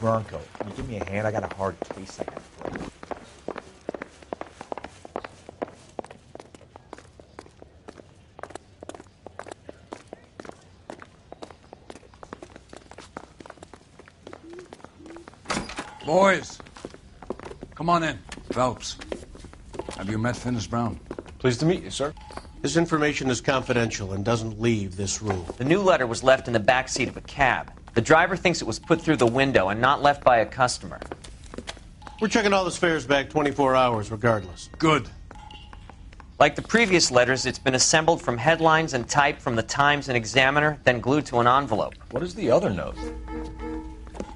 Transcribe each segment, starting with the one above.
Bronco. Can you give me a hand? I got a hard case I got to play. Boys, come on in. Phelps, have you met Finis Brown? Pleased to meet you, sir. This information is confidential and doesn't leave this room. The new letter was left in the back seat of a cab. The driver thinks it was put through the window and not left by a customer. We're checking all the fares back 24 hours regardless. Good. Like the previous letters, it's been assembled from headlines and typed from the Times and Examiner, then glued to an envelope. What is the other note?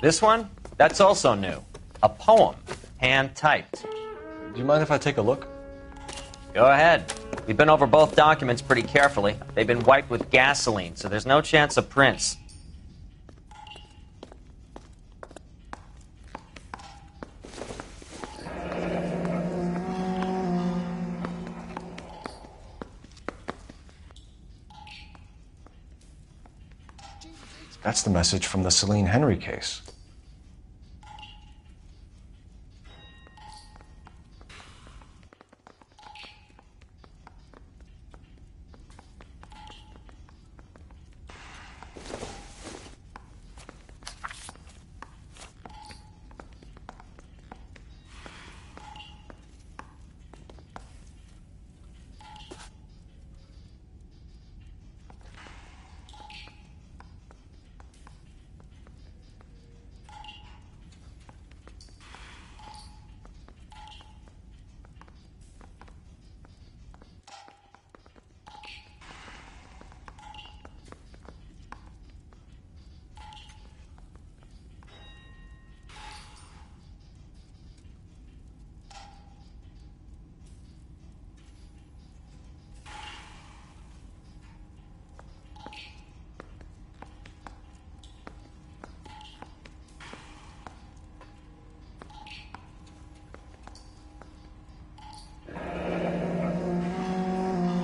This one? That's also new. A poem, hand-typed. Do you mind if I take a look? Go ahead. We've been over both documents pretty carefully. They've been wiped with gasoline, so there's no chance of prints. That's the message from the Celine Henry case.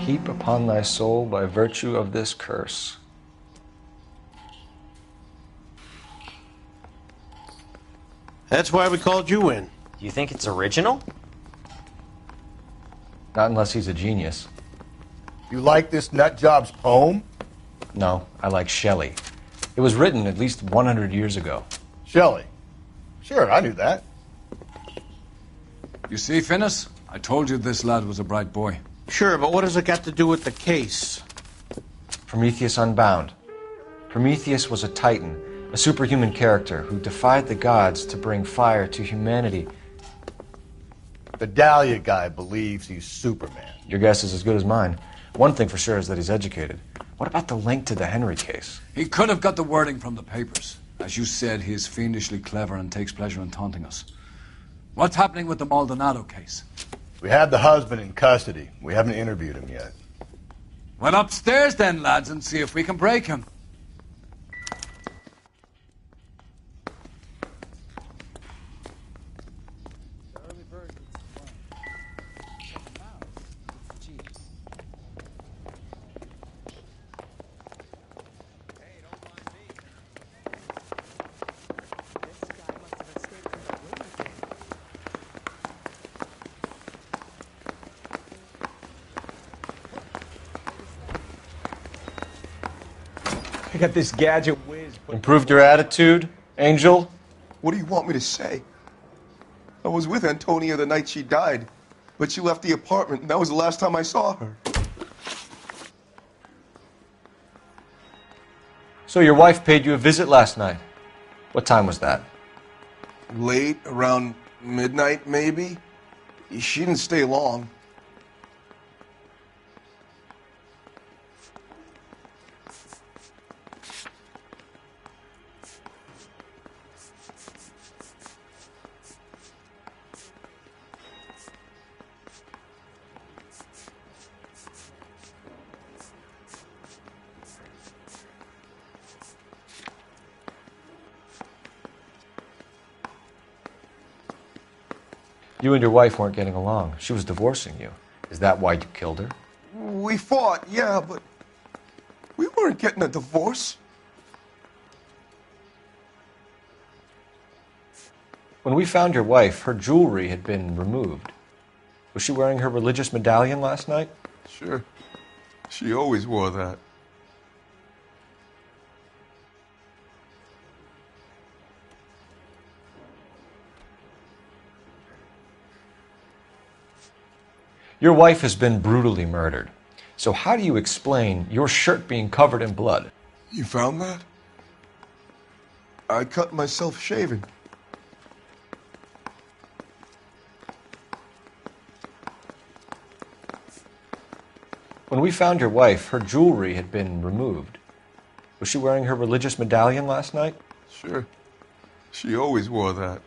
Heap upon thy soul by virtue of this curse. That's why we called you in. Do you think it's original? Not unless he's a genius. You like this nutjob's poem? No, I like Shelley. It was written at least 100 years ago. Shelley. Sure, I knew that. You see, Finis? I told you this lad was a bright boy. Sure, but what has it got to do with the case? Prometheus Unbound. Prometheus was a titan, a superhuman character who defied the gods to bring fire to humanity. The Dahlia guy believes he's Superman. Your guess is as good as mine. One thing for sure is that he's educated. What about the link to the Henry case? He could have got the wording from the papers. As you said, he is fiendishly clever and takes pleasure in taunting us. What's happening with the Maldonado case? We have the husband in custody. We haven't interviewed him yet. Well, upstairs then, lads, and see if we can break him. I got this gadget whiz. Improved your attitude, Angel? What do you want me to say? I was with Antonia the night she died, but she left the apartment, and that was the last time I saw her. So your wife paid you a visit last night. What time was that? Late, around midnight, maybe? She didn't stay long. You and your wife weren't getting along. She was divorcing you. Is that why you killed her? We fought, yeah, but we weren't getting a divorce. When we found your wife, her jewelry had been removed. Was she wearing her religious medallion last night? Sure. She always wore that. Your wife has been brutally murdered. So how do you explain your shirt being covered in blood? You found that? I cut myself shaving. When we found your wife, her jewelry had been removed. Was she wearing her religious medallion last night? Sure. She always wore that.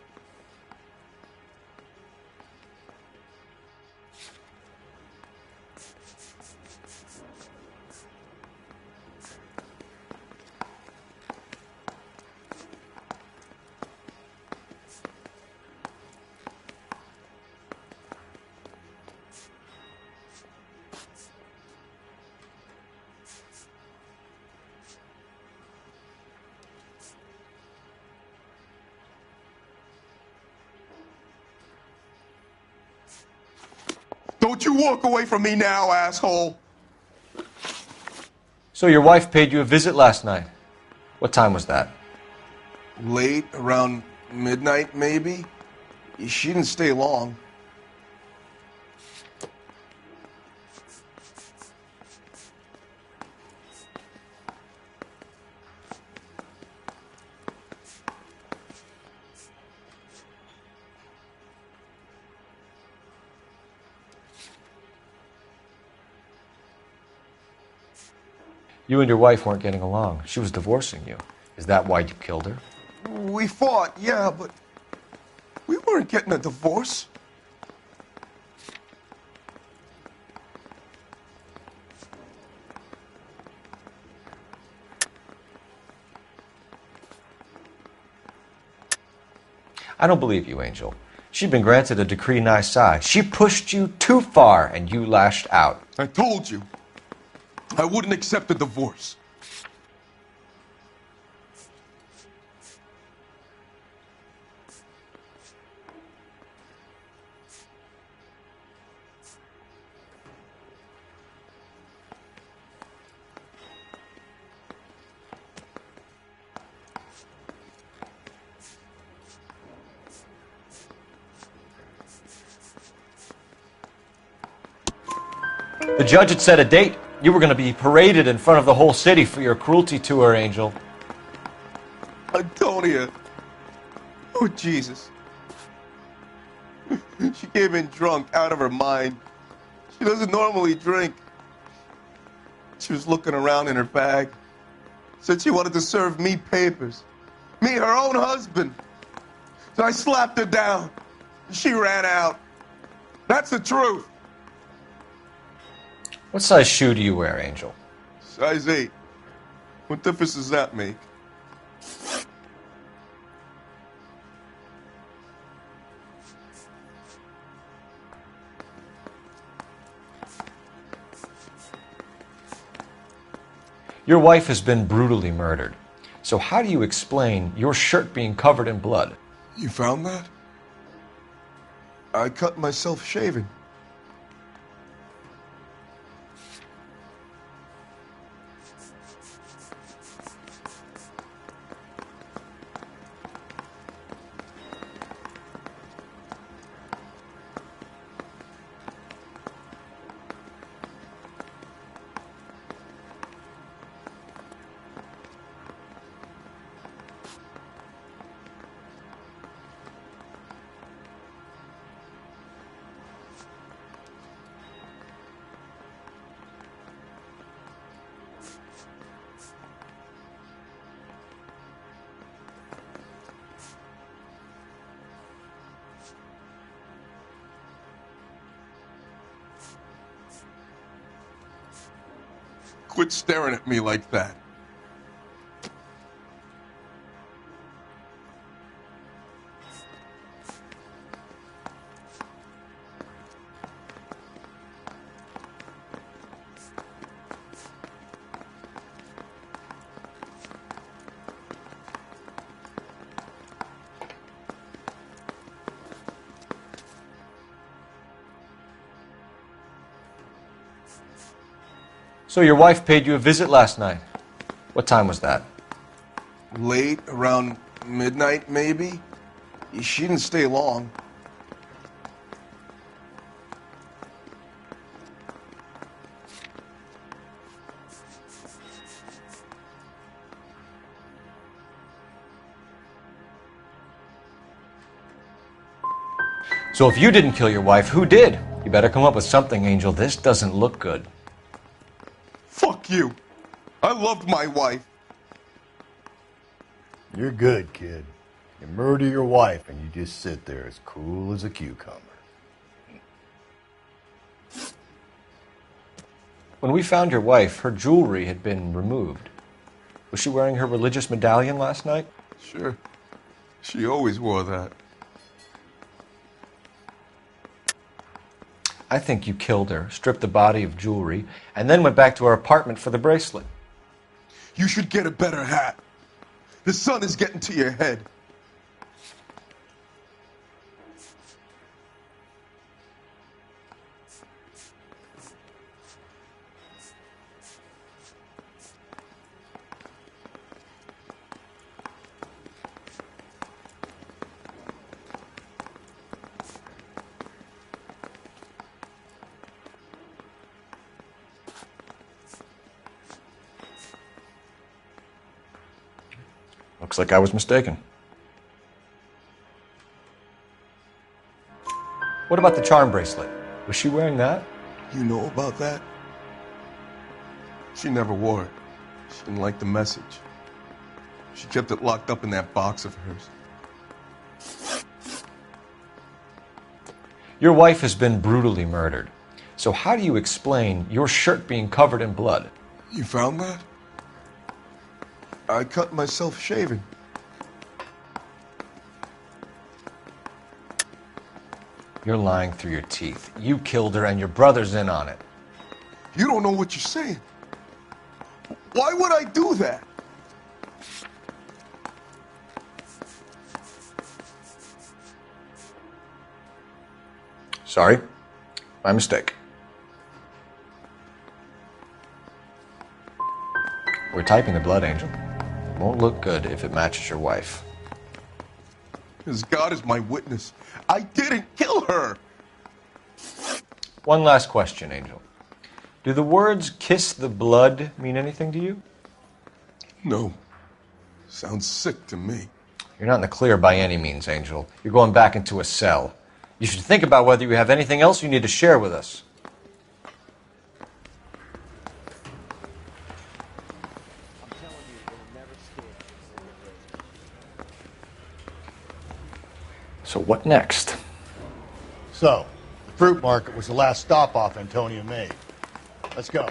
Don't you walk away from me now, asshole! So your wife paid you a visit last night. What time was that? Late, around midnight, maybe? She didn't stay long. You and your wife weren't getting along. She was divorcing you. Is that why you killed her? We fought, yeah, but we weren't getting a divorce. I don't believe you, Angel. She'd been granted a decree nisi. She pushed you too far and you lashed out. I told you. I wouldn't accept a divorce. The judge had set a date. You were going to be paraded in front of the whole city for your cruelty to her, Angel. Antonia. Oh, Jesus. She came in drunk, out of her mind. She doesn't normally drink. She was looking around in her bag. Said she wanted to serve me papers. Me, her own husband. So I slapped her down. She ran out. That's the truth. What size shoe do you wear, Angel? Size 8. What difference does that make? Your wife has been brutally murdered. So how do you explain your shirt being covered in blood? You found that? I cut myself shaving. Quit staring at me like that. So your wife paid you a visit last night. What time was that? Late, around midnight, maybe? She didn't stay long. So if you didn't kill your wife, who did? You better come up with something, Angel. This doesn't look good. Fuck you. I loved my wife. You're good, kid. You murder your wife and you just sit there as cool as a cucumber. When we found your wife, her jewelry had been removed. Was she wearing her religious medallion last night? Sure. She always wore that. I think you killed her, stripped the body of jewelry, and then went back to her apartment for the bracelet. You should get a better hat. The sun is getting to your head. Looks like I was mistaken. What about the charm bracelet? Was she wearing that? You know about that? She never wore it. She didn't like the message. She kept it locked up in that box of hers. Your wife has been brutally murdered. So how do you explain your shirt being covered in blood? You found that? I cut myself shaving. You're lying through your teeth. You killed her and your brother's in on it. You don't know what you're saying. Why would I do that? Sorry. My mistake. We're typing the blood, Angel. It won't look good if it matches your wife. Because God is my witness. I didn't kill her. One last question, Angel. Do the words kiss the blood mean anything to you? No. Sounds sick to me. You're not in the clear by any means, Angel. You're going back into a cell. You should think about whether you have anything else you need to share with us. So what next? So, the fruit market was the last stop off Antonia made. Let's go.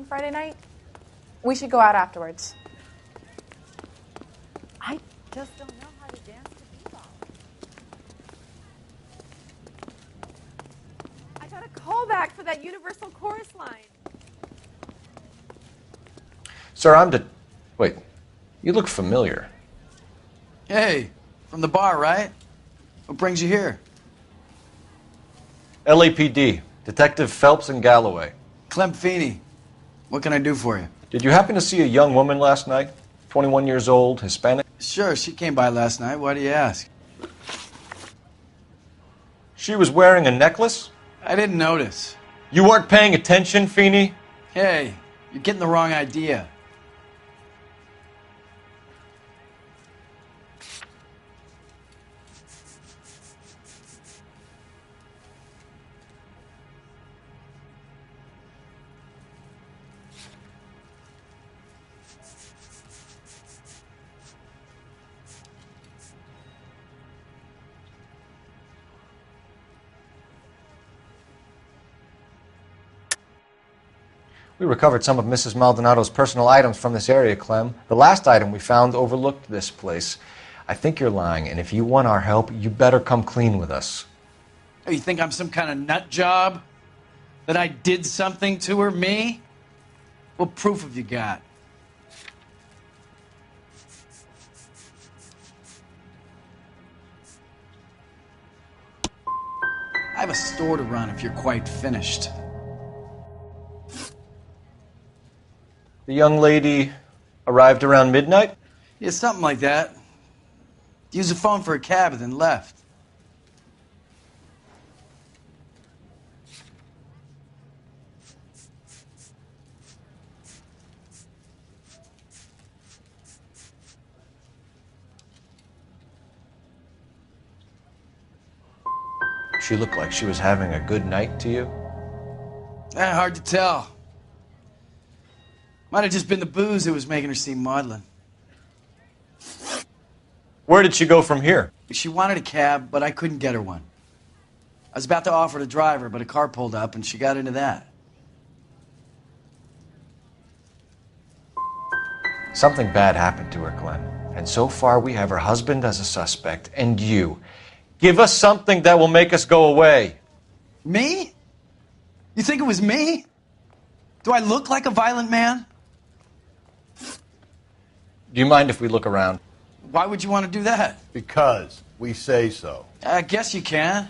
Friday night? We should go out afterwards. I just don't know how to dance to bebop. I got a call back for that Universal Chorus line. Sir, Wait, you look familiar. Hey, from the bar, right? What brings you here? LAPD, Detective Phelps and Galloway. Clem Feeney. What can I do for you? Did you happen to see a young woman last night? 21 years old, Hispanic? Sure, she came by last night. Why do you ask? She was wearing a necklace? I didn't notice. You weren't paying attention, Feeney? Hey, you're getting the wrong idea. We recovered some of Mrs. Maldonado's personal items from this area, Clem. The last item we found overlooked this place. I think you're lying, and if you want our help, you better come clean with us. Oh, you think I'm some kind of nut job? That I did something to her, me? What proof have you got? I have a store to run if you're quite finished. The young lady arrived around midnight? Yeah, something like that. Used the phone for a cab and then left. She looked like she was having a good night to you? Hard to tell. Might have just been the booze that was making her seem maudlin. Where did she go from here? She wanted a cab, but I couldn't get her one. I was about to offer to drive her, but a car pulled up and she got into that. Something bad happened to her, Clem. And so far we have her husband as a suspect, and you. Give us something that will make us go away. Me? You think it was me? Do I look like a violent man? Do you mind if we look around? Why would you want to do that? Because we say so. I guess you can.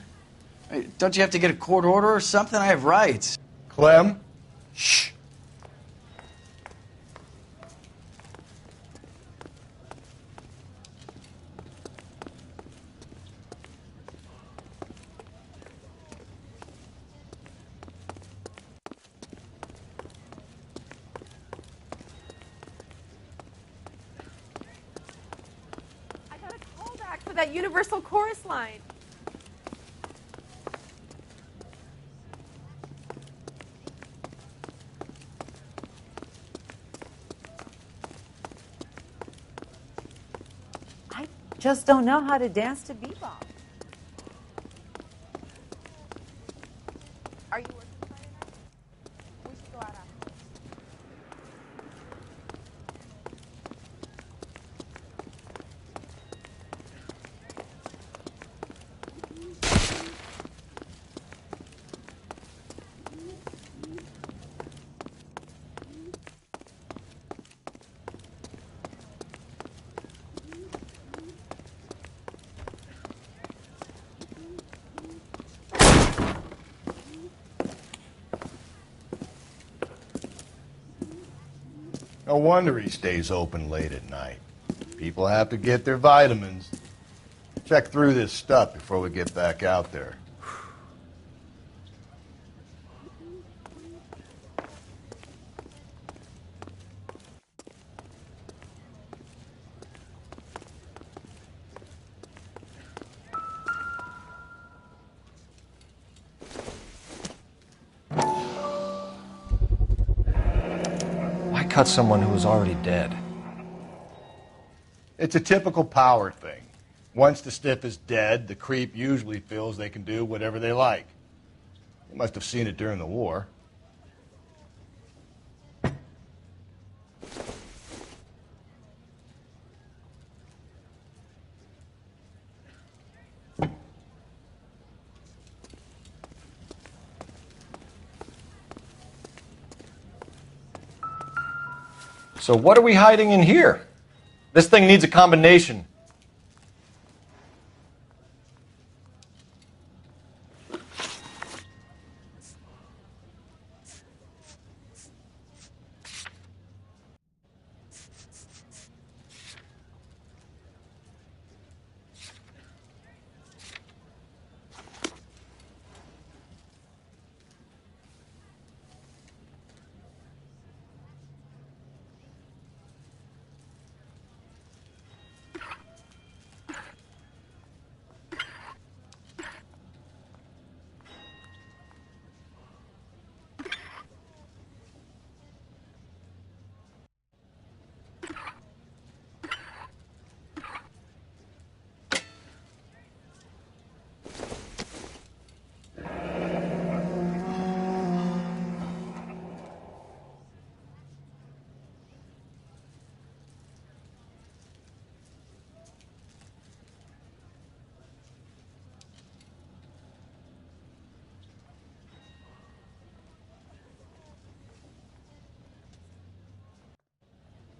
Don't you have to get a court order or something? I have rights. Clem? Shh. I got a call back for that Universal Chorus line. I just don't know how to dance to bebop. Are you working Friday night? We should go out afterwards. No wonder he stays open late at night. People have to get their vitamins. Check through this stuff before we get back out there. Why cut someone who was already dead? It's a typical power thing. Once the stiff is dead, the creep usually feels they can do whatever they like. They must have seen it during the war. So what are we hiding in here? This thing needs a combination.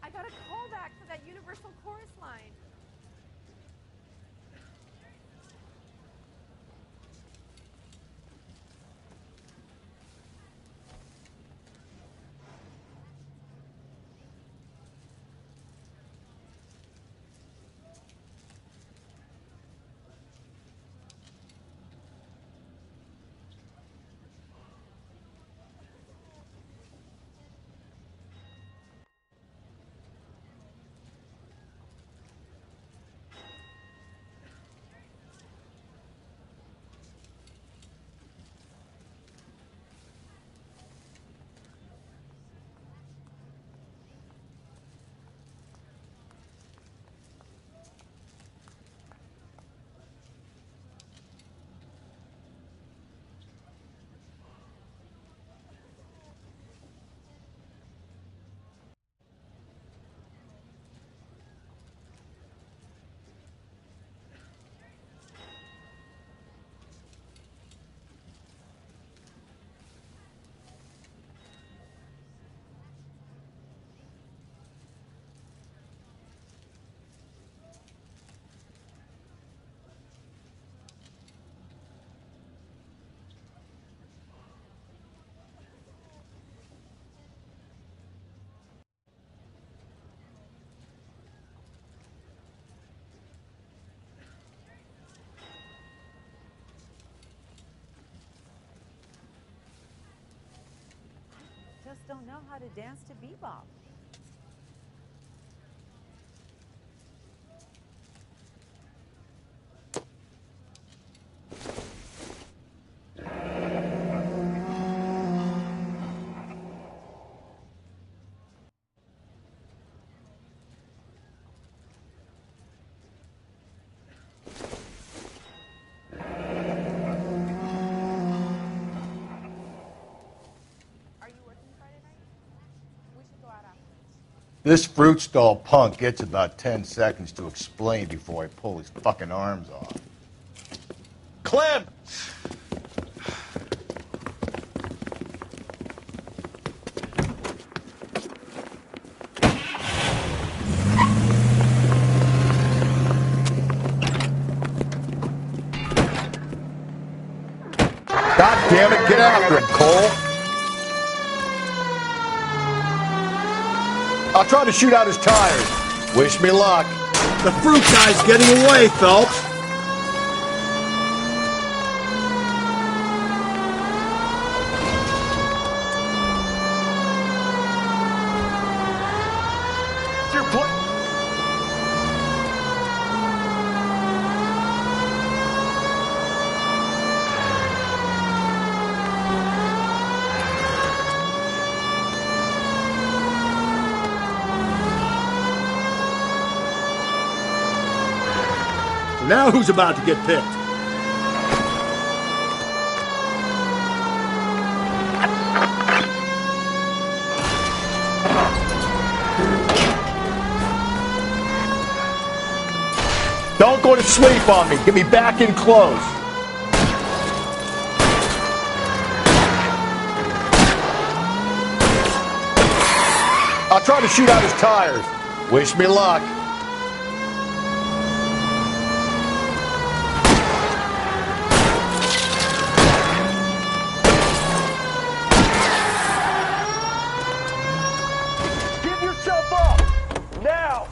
I got a callback for that Universal Chorus line. Just don't know how to dance to bebop. Are you working Friday night? We should go out afterwards. This fruit stall punk gets about 10 seconds to explain before I pull his fucking arms off. Clem! God damn it, get after him, Cole! I'll try to shoot out his tires. Wish me luck. The fruit guy's getting away, Phelps. Your play. Now who's about to get picked? Don't go to sleep on me. Get me back in close. I'll try to shoot out his tires. Wish me luck. Give yourself up! Now!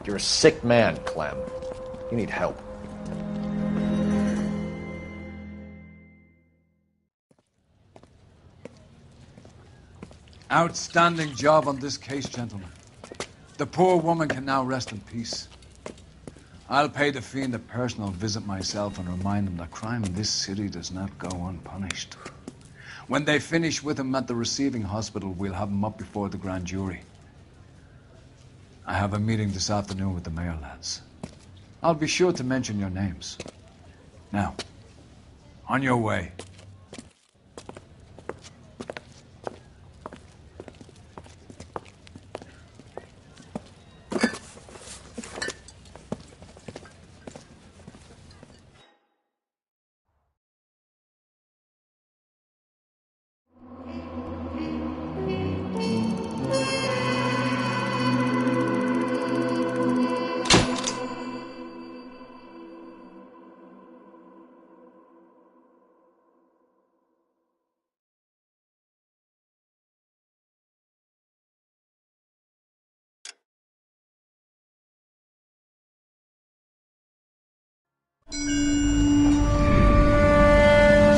You're a sick man, Clem. You need help. Outstanding job on this case, gentlemen. The poor woman can now rest in peace. I'll pay the fiend a personal visit myself and remind him that crime in this city does not go unpunished. When they finish with him at the receiving hospital, we'll have him up before the grand jury. I have a meeting this afternoon with the mayor, lads. I'll be sure to mention your names. Now, on your way.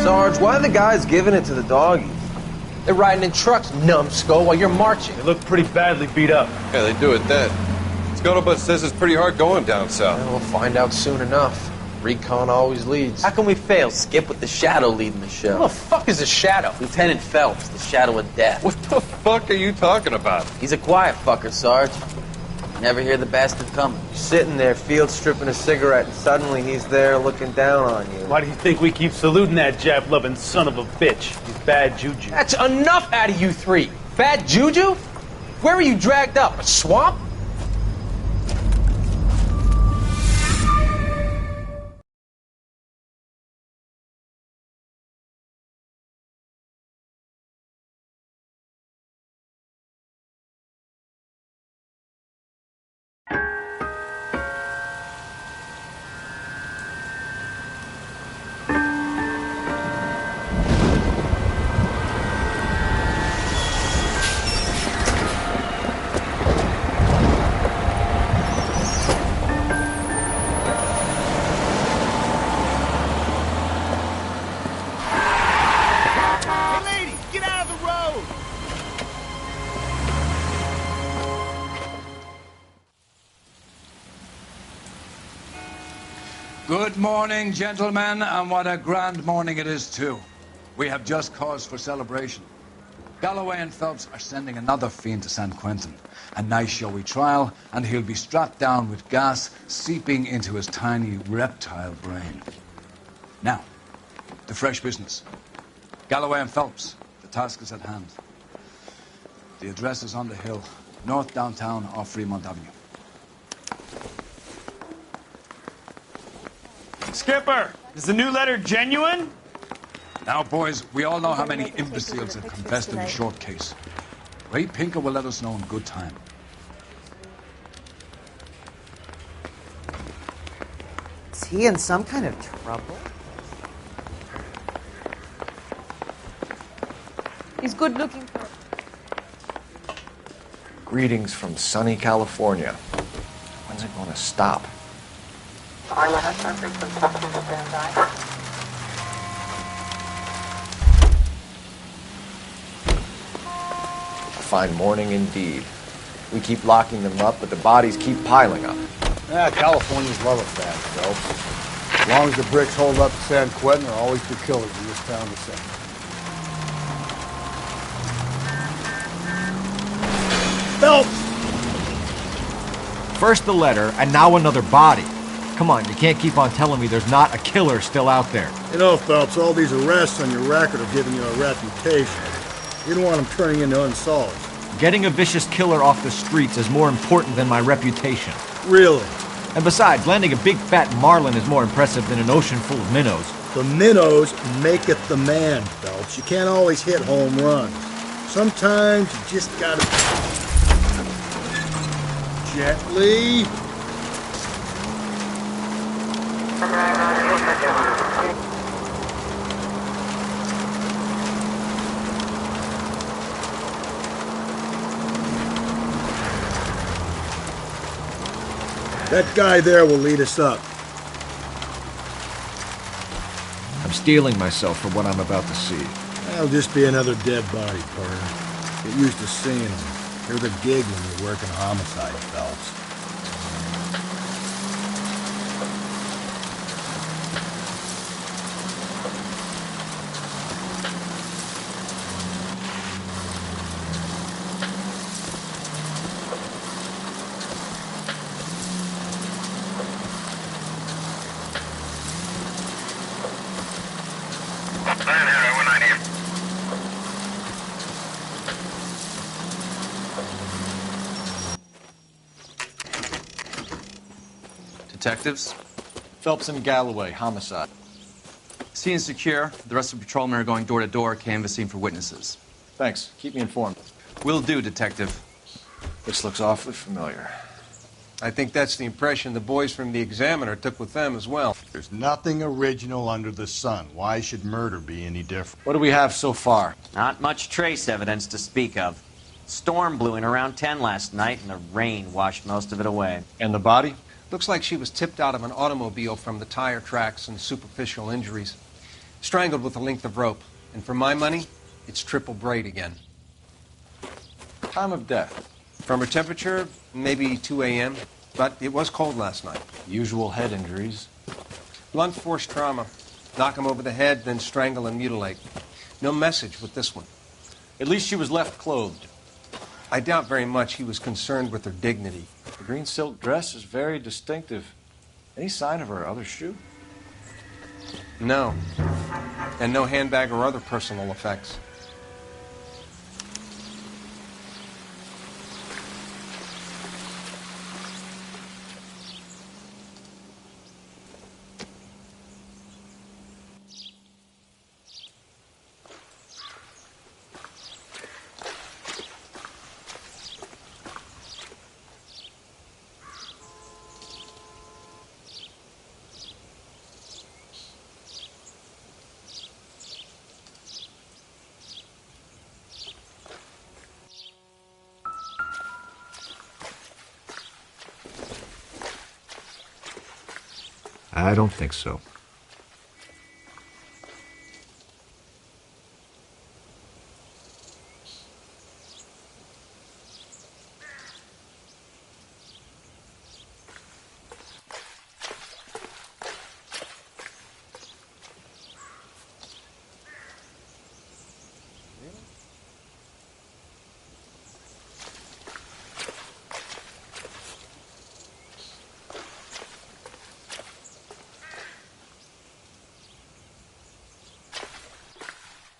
Sarge, why are the guys giving it to the doggies? They're riding in trucks, numbskull, while you're marching. They look pretty badly beat up. Yeah, they do it then. Scuttlebutt says it's pretty hard going down south. Yeah, we'll find out soon enough. Recon always leads. How can we fail, Skip, with the Shadow leading the show? Who the fuck is a Shadow? Lieutenant Phelps, the Shadow of Death. What the fuck are you talking about? He's a quiet fucker, Sarge. Never hear the bastard coming. You're sitting there, field stripping a cigarette, and suddenly he's there looking down on you. Why do you think we keep saluting that Jap-loving son of a bitch? He's bad juju. That's enough out of you three. Bad juju? Where were you dragged up? A swamp? Good morning, gentlemen, and what a grand morning it is, too. We have just cause for celebration. Galloway and Phelps are sending another fiend to San Quentin. A nice showy trial, and he'll be strapped down with gas seeping into his tiny reptile brain. Now, the fresh business. Galloway and Phelps, the task is at hand. The address is on the hill, north downtown off Fremont Avenue. Skipper, is the new letter genuine? Now, boys, we all know how many imbeciles have confessed in the short case. Ray Pinker will let us know in good time. Is he in some kind of trouble? He's good looking for. Greetings from sunny California. When's it going to stop? Fine morning indeed. We keep locking them up, but the bodies keep piling up. Yeah, Californians love a fast, Phelps. As long as the bricks hold up to San Quentin, there are always two killers in this town to send. Phelps! First the letter, and now another body. Come on, you can't keep on telling me there's not a killer still out there. You know, Phelps, all these arrests on your record are giving you a reputation. You don't want them turning into unsolved. Getting a vicious killer off the streets is more important than my reputation. Really? And besides, landing a big fat marlin is more impressive than an ocean full of minnows. The minnows maketh the man, Phelps. You can't always hit home runs. Sometimes you just gotta... Gently. That guy there will lead us up. I'm steeling myself for what I'm about to see. That'll just be another dead body, partner. Get used to seeing them. They're the gig when you're working homicide, Phelps. Detectives? Phelps and Galloway, homicide. Scene secure. The rest of the patrolmen are going door to door, canvassing for witnesses. Thanks. Keep me informed. Will do, Detective. This looks awfully familiar. I think that's the impression the boys from the Examiner took with them as well. There's nothing original under the sun. Why should murder be any different? What do we have so far? Not much trace evidence to speak of. Storm blew in around 10 last night, and the rain washed most of it away. And the body? Looks like she was tipped out of an automobile from the tire tracks and superficial injuries. Strangled with a length of rope. And for my money, it's triple braid again. Time of death? From her temperature, maybe 2 a.m., but it was cold last night. Usual head injuries. Blunt force trauma. Knock him over the head, then strangle and mutilate. No message with this one. At least she was left clothed. I doubt very much he was concerned with her dignity. The green silk dress is very distinctive. Any sign of her other shoe? No. And no handbag or other personal effects. I don't think so.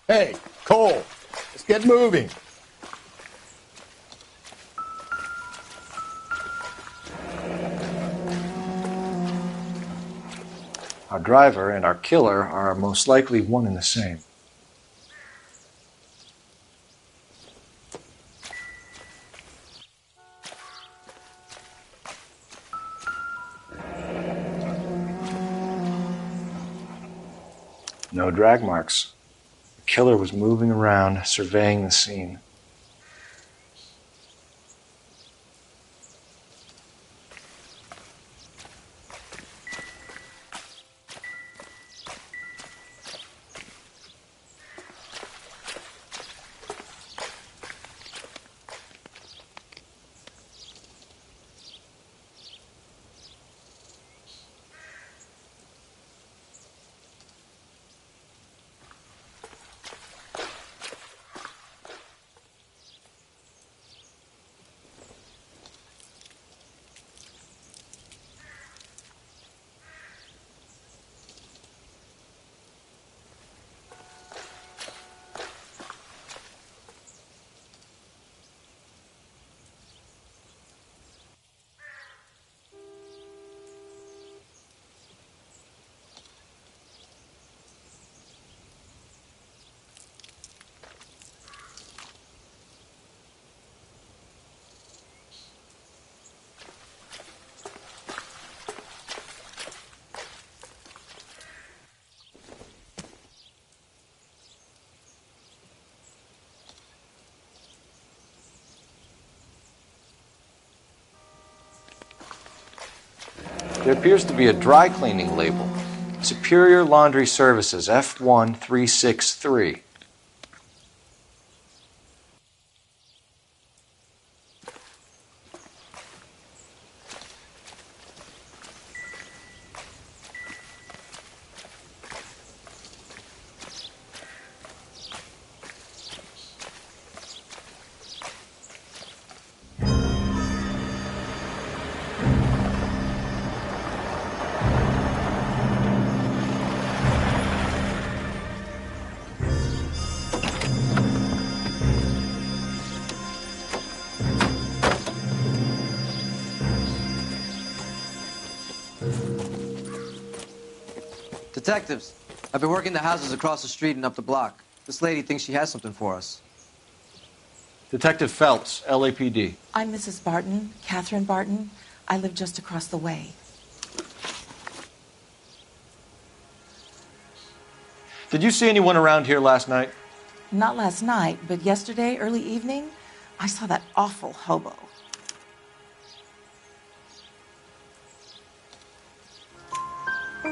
Hey, Cole, let's get moving. Our driver and our killer are most likely one and the same. No drag marks. The killer was moving around, surveying the scene. There appears to be a dry cleaning label. Superior Laundry Services, F1363. Detectives, I've been working the houses across the street and up the block. This lady thinks she has something for us. Detective Phelps, LAPD. I'm Mrs. Barton, Catherine Barton. I live just across the way. Did you see anyone around here last night? Not last night, but yesterday, early evening, I saw that awful hobo.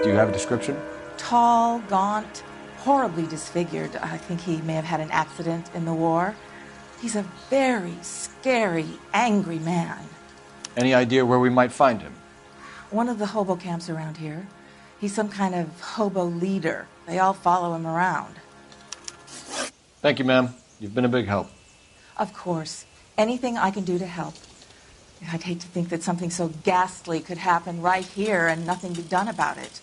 Do you have a description? Tall, gaunt, horribly disfigured. I think he may have had an accident in the war. He's a very scary, angry man. Any idea where we might find him? One of the hobo camps around here. He's some kind of hobo leader. They all follow him around. Thank you, ma'am. You've been a big help. Of course. Anything I can do to help. I'd hate to think that something so ghastly could happen right here and nothing be done about it.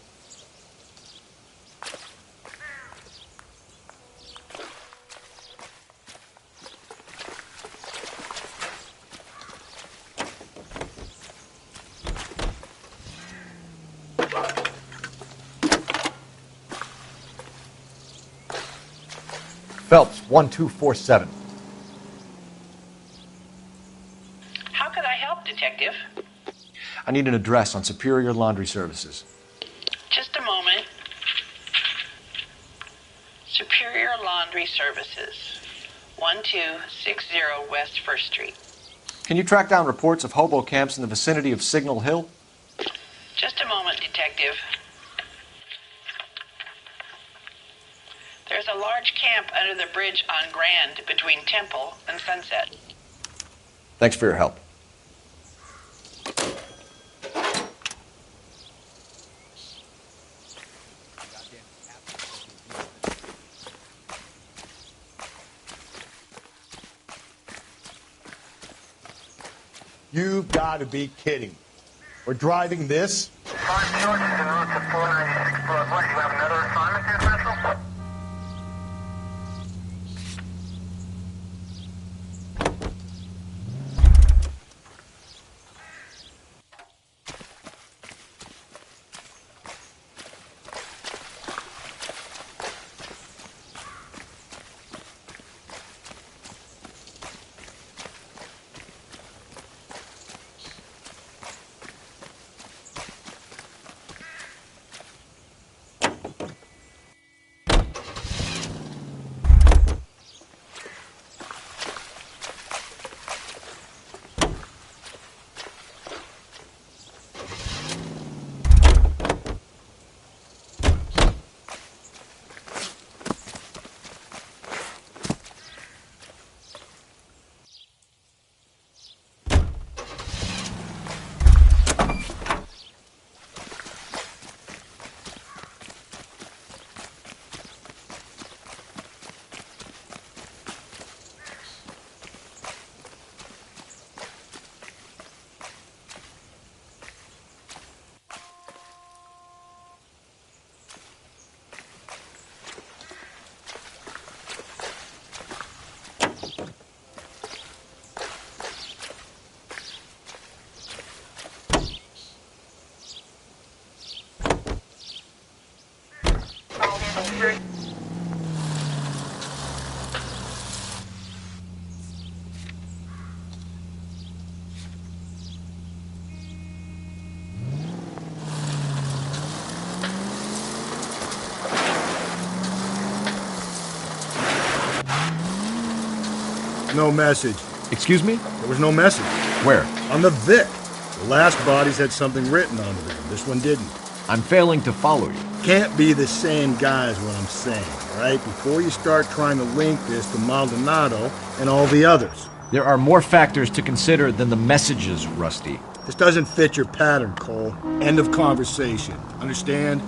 Phelps, 1247. How could I help, Detective? I need an address on Superior Laundry Services. Just a moment. Superior Laundry Services, 1260 West 1st Street. Can you track down reports of hobo camps in the vicinity of Signal Hill? Just a moment, Detective. There's a large camp under the bridge on Grand between Temple and Sunset. Thanks for your help. You've got to be kidding me. We're driving this? No message. Excuse me? There was no message. Where? On the Vic. The last bodies had something written on them. This one didn't. I'm failing to follow you. Can't be the same guy is what I'm saying, all right? Before you start trying to link this to Maldonado and all the others. There are more factors to consider than the messages, Rusty. This doesn't fit your pattern, Cole. End of conversation. Understand?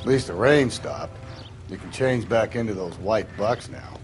At least the rain stopped. You can change back into those white bucks now.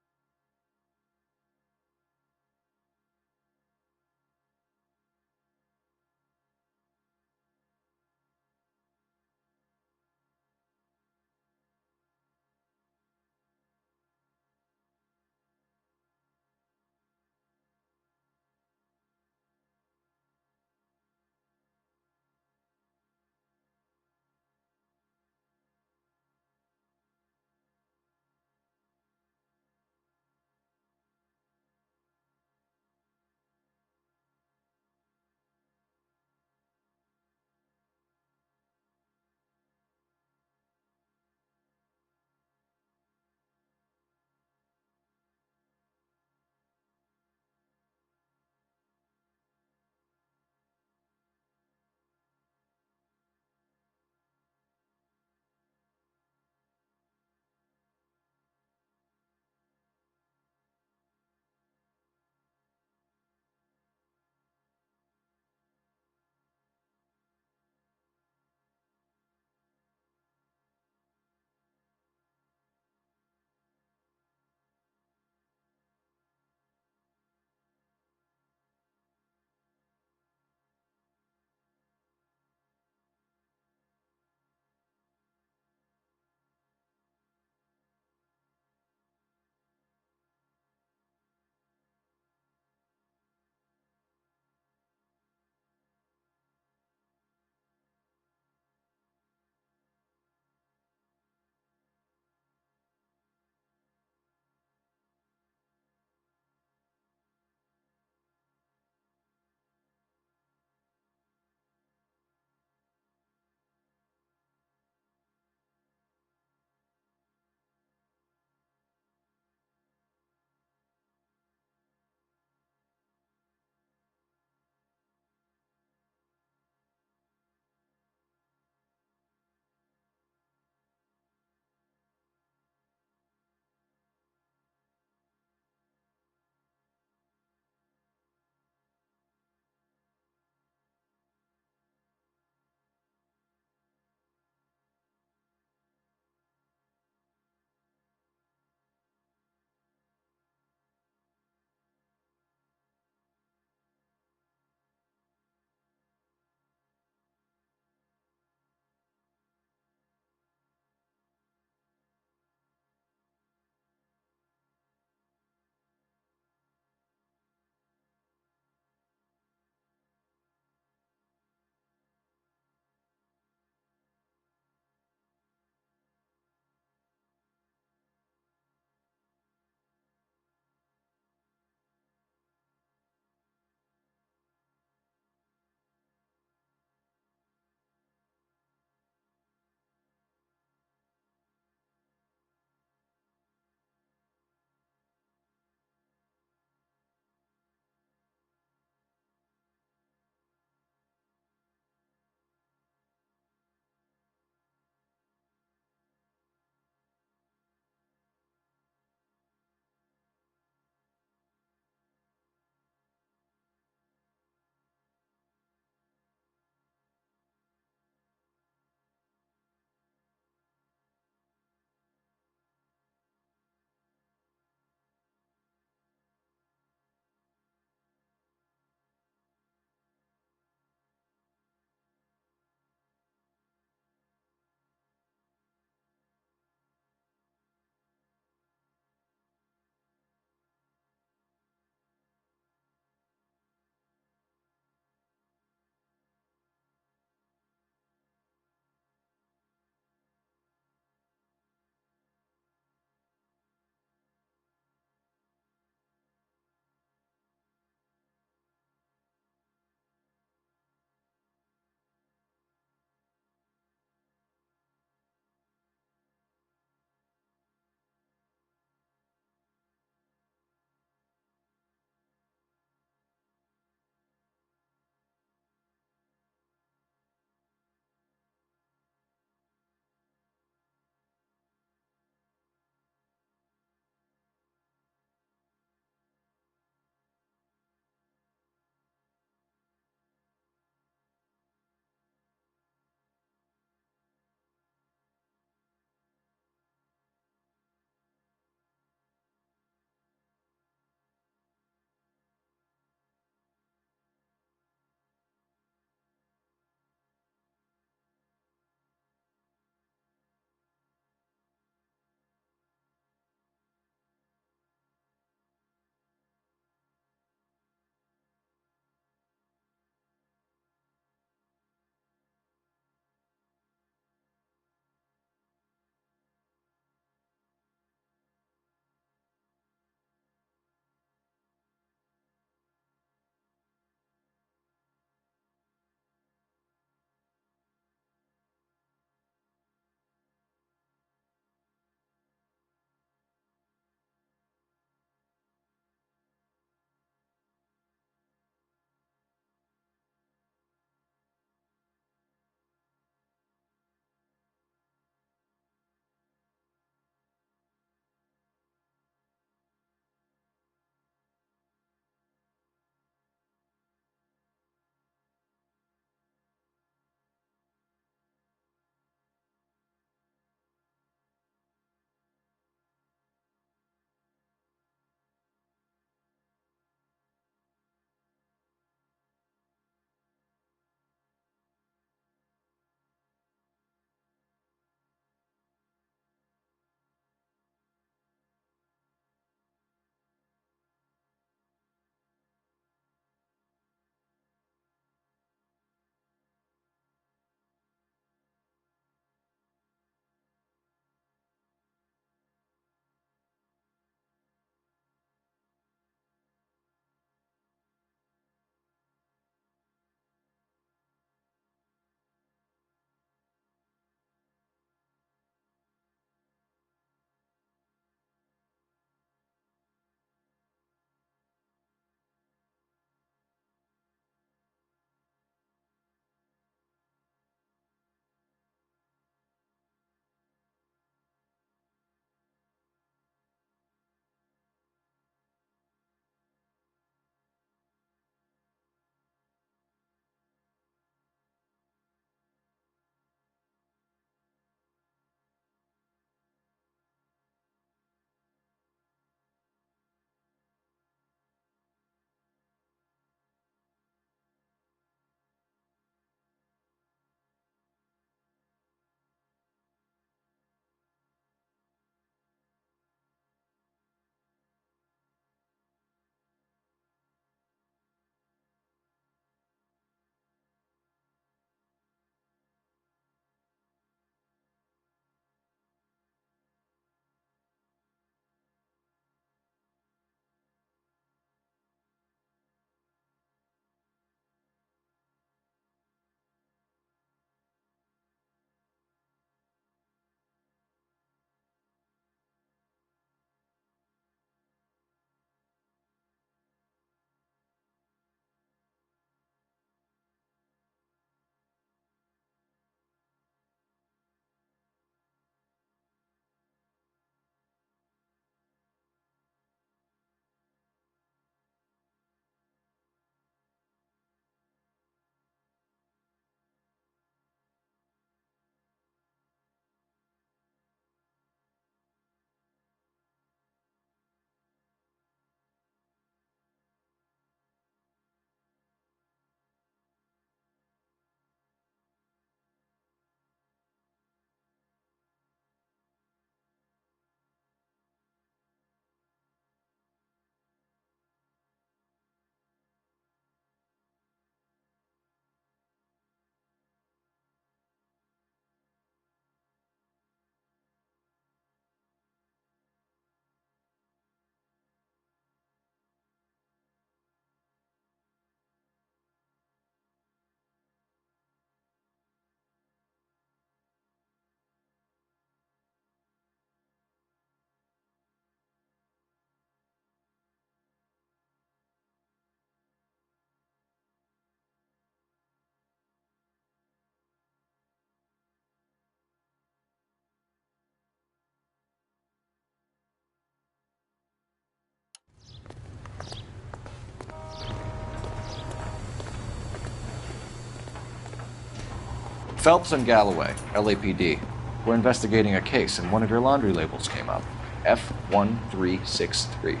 Phelps and Galloway, LAPD. We're investigating a case, and one of your laundry labels came up. F1363.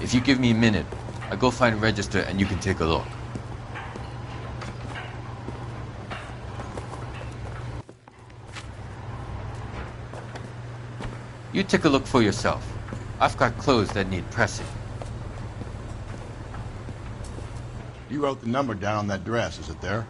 If you give me a minute, I'll go find a register and you can take a look. You take a look for yourself. I've got clothes that need pressing. You wrote the number down on that dress, is it there?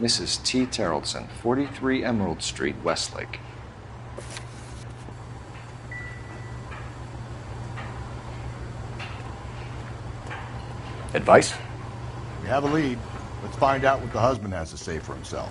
Mrs. T. Terrellson, 43 Emerald Street, Westlake. Advice? We have a lead. Let's find out what the husband has to say for himself.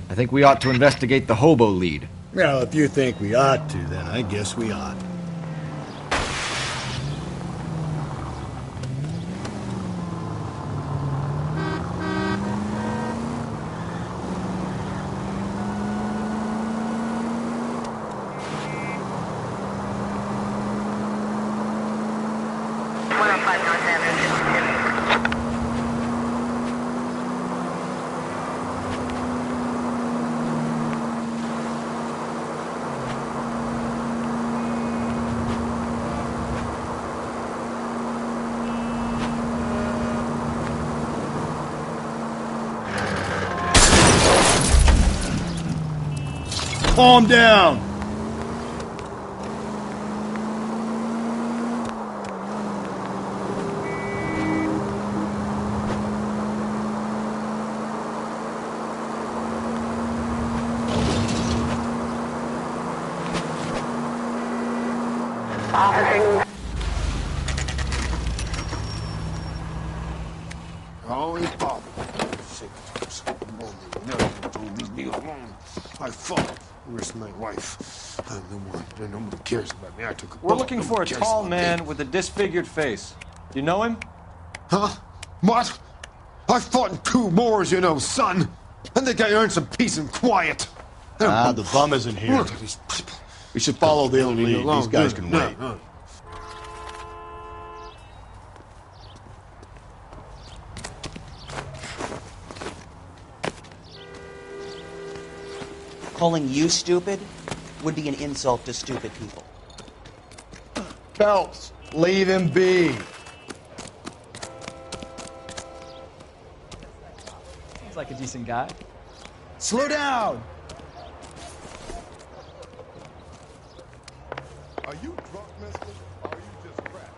I think we ought to investigate the hobo lead. Well, if you think we ought to, then I guess we ought. Calm down! Holy Bob. I fought. Where's my wife? Nobody cares about me. I took a We're looking for a tall man with a disfigured face. You know him? Huh? What? I fought in 2 wars, you know, son. I think I earned some peace and quiet. The bum isn't here. Look at these people. We should follow the lead. These guys can wait. Calling you stupid would be an insult to stupid people. Phelps, leave him be. Seems like a decent guy. Slow down. Are you drunk, mister? Or are you just cracked?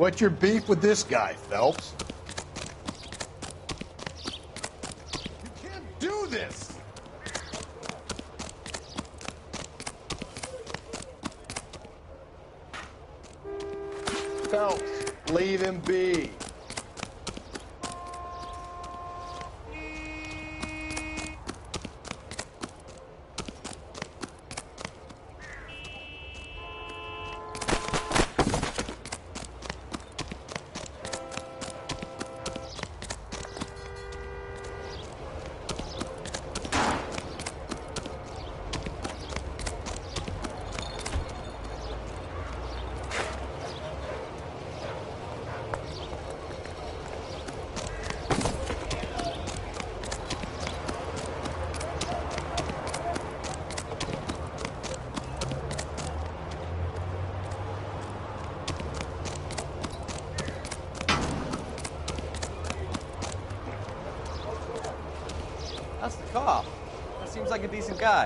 What's your beef with this guy, Phelps? You can't do this! Phelps, leave him be. That's the cop. That seems like a decent guy.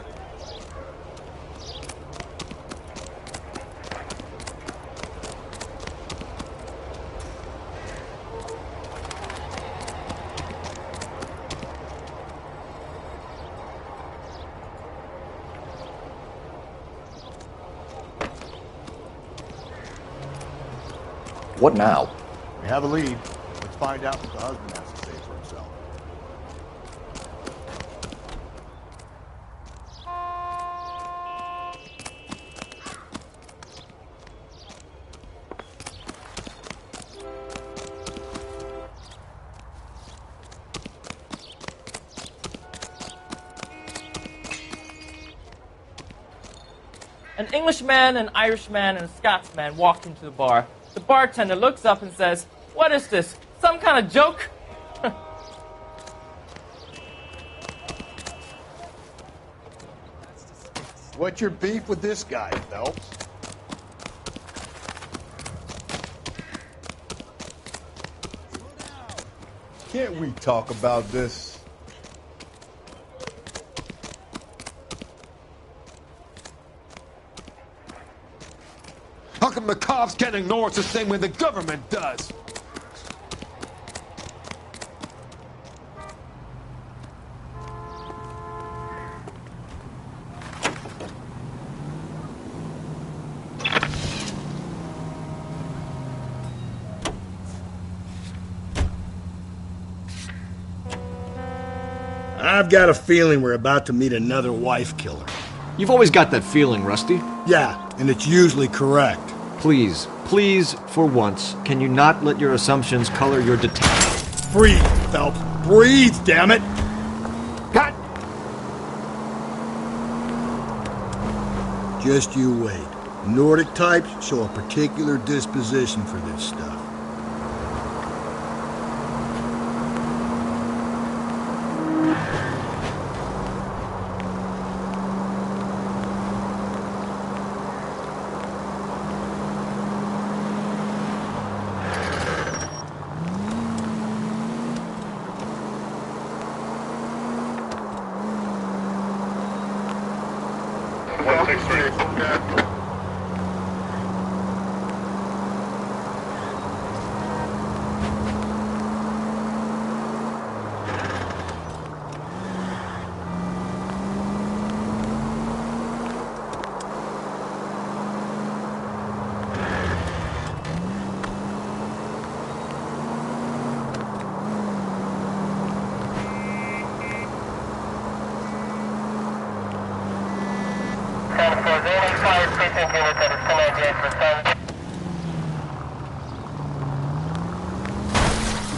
What now? We have a lead. Let's find out what the husband has to say for himself. An Englishman, an Irishman, and a Scotsman walked into the bar. The bartender looks up and says, "What is this? Some kind of joke?" What's your beef with this guy, Phelps? Can't we talk about this? How come the cops can't ignore us the same way the government does? I've got a feeling we're about to meet another wife killer. You've always got that feeling, Rusty. Yeah, and it's usually correct. Please, please, for once, can you not let your assumptions color your Breathe, Phelps. Breathe, damn it! Cut! Just you wait. Nordic types show a particular disposition for this stuff.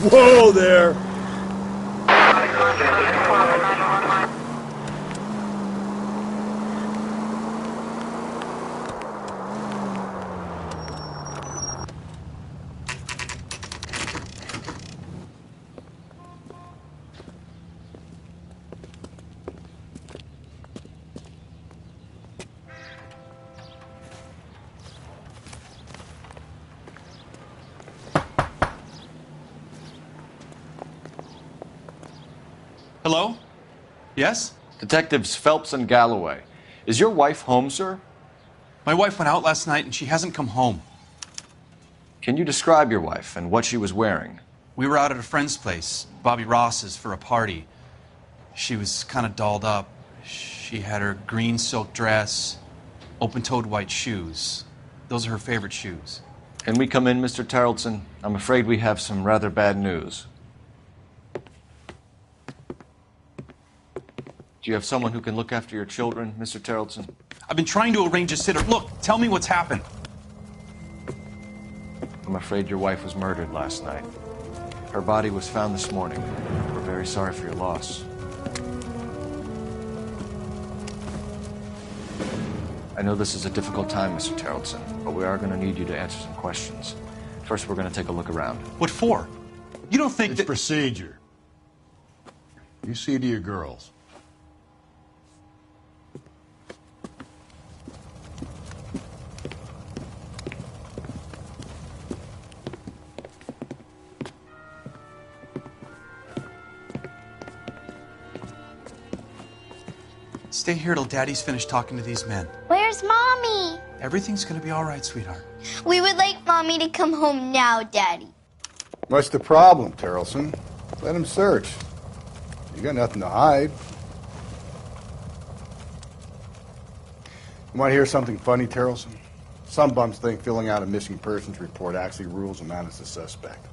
Whoa there! Hello? Yes? Detectives Phelps and Galloway. Is your wife home, sir? My wife went out last night and she hasn't come home. Can you describe your wife and what she was wearing? We were out at a friend's place, Bobby Ross's, for a party. She was kind of dolled up. She had her green silk dress, open-toed white shoes. Those are her favorite shoes. Can we come in, Mr. Tarleton? I'm afraid we have some rather bad news. Do you have someone who can look after your children, Mr. Tarleton? I've been trying to arrange a sitter. Look, tell me what's happened. I'm afraid your wife was murdered last night. Her body was found this morning. We're very sorry for your loss. I know this is a difficult time, Mr. Tarleton, but we are going to need you to answer some questions. First, we're going to take a look around. What for? You don't think it's procedure. You see to your girls. Stay here till Daddy's finished talking to these men. Where's Mommy? Everything's gonna be all right, sweetheart. We would like Mommy to come home now, Daddy. What's the problem, Tarleton? Let him search. You got nothing to hide. You want to hear something funny, Tarleton? Some bums think filling out a missing persons report actually rules a man as a suspect.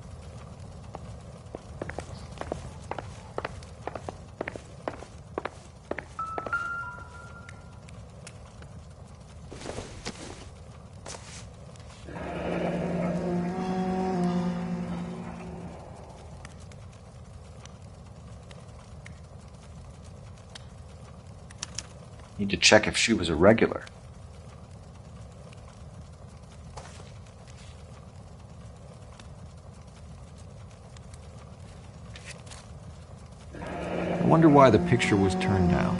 Need to check if she was a regular. I wonder why the picture was turned down.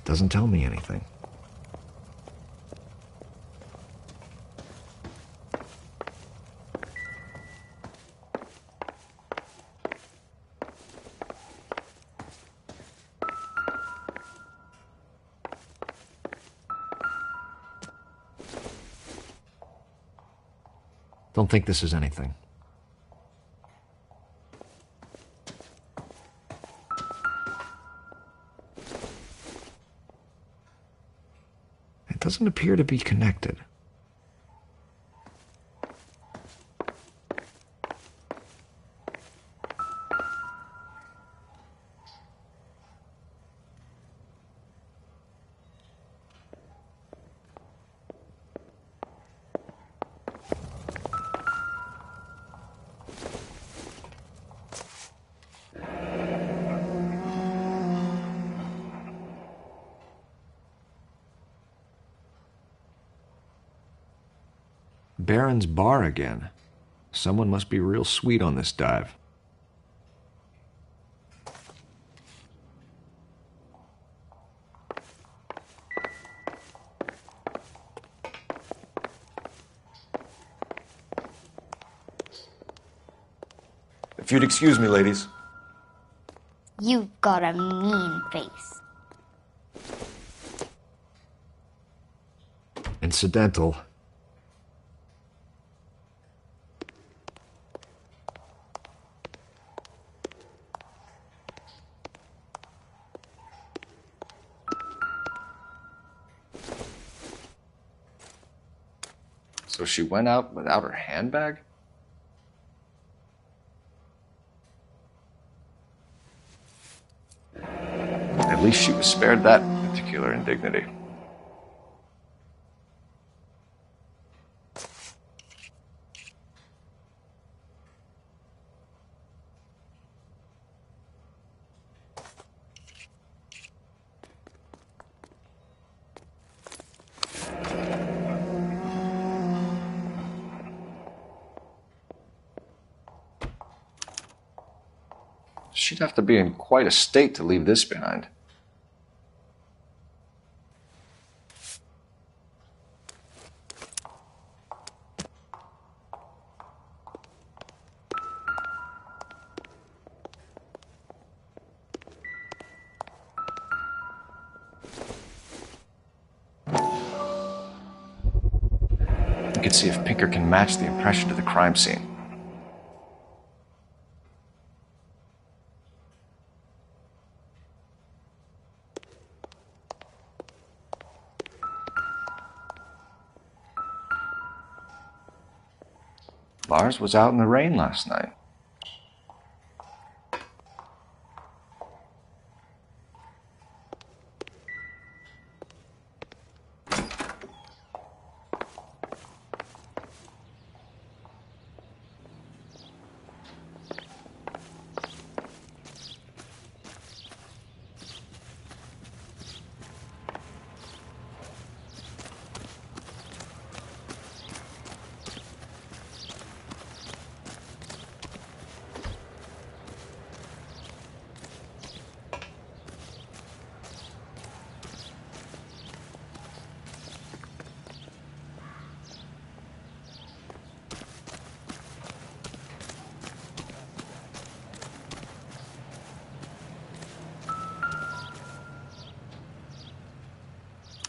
Doesn't tell me anything. Don't think this is anything. It doesn't appear to be connected. Baron's bar again. Someone must be real sweet on this dive. If you'd excuse me, ladies. You've got a mean face. Incidental. So she went out without her handbag? At least she was spared that particular indignity. She'd have to be in quite a state to leave this behind. could see if Pinker can match the impression to the crime scene. Lars was out in the rain last night.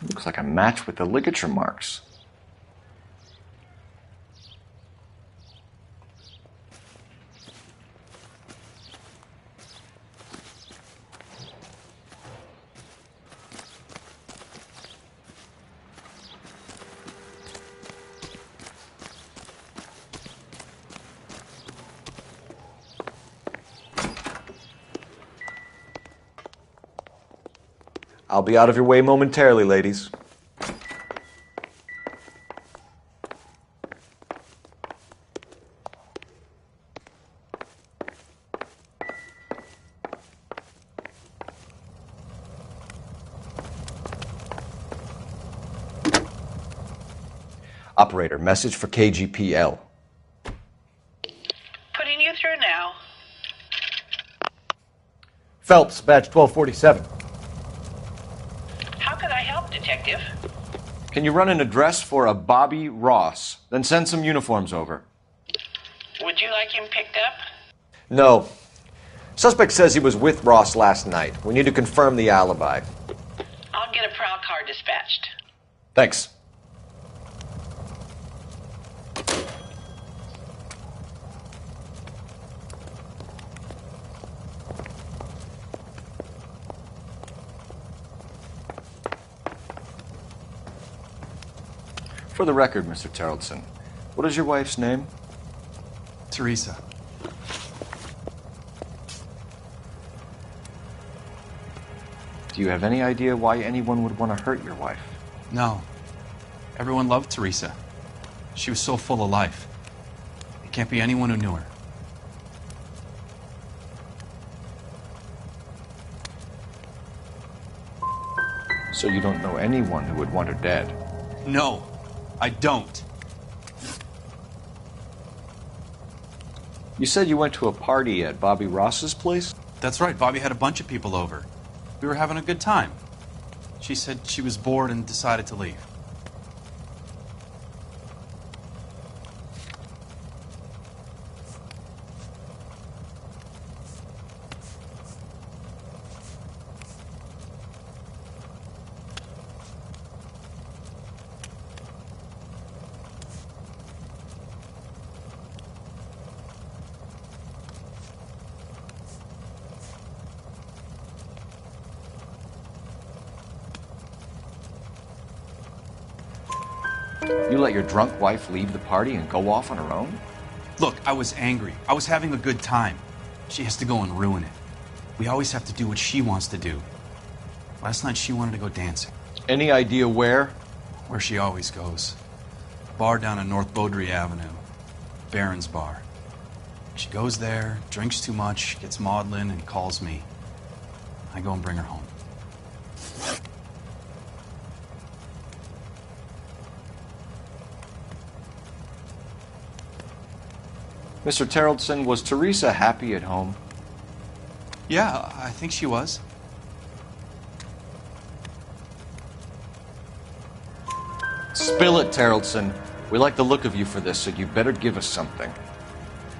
Looks like a match with the ligature marks. I'll be out of your way momentarily, ladies. Operator, message for KGPL. Putting you through now. Phelps, badge 1247. How can I help, Detective? Can you run an address for a Bobby Ross? Then send some uniforms over. Would you like him picked up? No. Suspect says he was with Ross last night. We need to confirm the alibi. I'll get a prowl car dispatched. Thanks. For the record, Mr. Terrelson, what is your wife's name? Teresa. Do you have any idea why anyone would want to hurt your wife? No. Everyone loved Teresa. She was so full of life. It can't be anyone who knew her. So you don't know anyone who would want her dead? No, I don't. You said you went to a party at Bobby Ross's place? That's right. Bobby had a bunch of people over. We were having a good time. She said she was bored and decided to leave. You let your drunk wife leave the party and go off on her own? Look, I was angry. I was having a good time. She has to go and ruin it. We always have to do what she wants to do. Last night she wanted to go dancing. Any idea where? Where she always goes. A bar down on North Beaudry Avenue. Barron's Bar. She goes there, drinks too much, gets maudlin, and calls me. I go and bring her home. Mr. Terrelson, was Teresa happy at home? Yeah, I think she was. Spill it, Terrelson. We like the look of you for this, so you better give us something.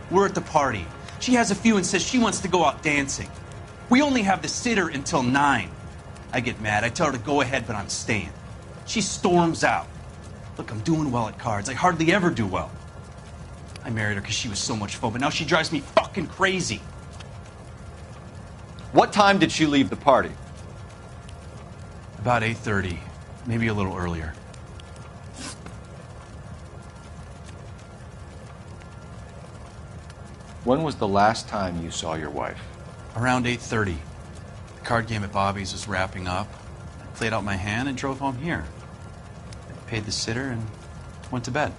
We're at the party. She has a few and says she wants to go out dancing. We only have the sitter until 9. I get mad. I tell her to go ahead, but I'm staying. She storms out. Look, I'm doing well at cards. I hardly ever do well. I married her because she was so much fun, but now she drives me fucking crazy. What time did she leave the party? About 8:30, maybe a little earlier. When was the last time you saw your wife? Around 8:30. The card game at Bobby's was wrapping up. I played out my hand and drove home here. I paid the sitter and went to bed.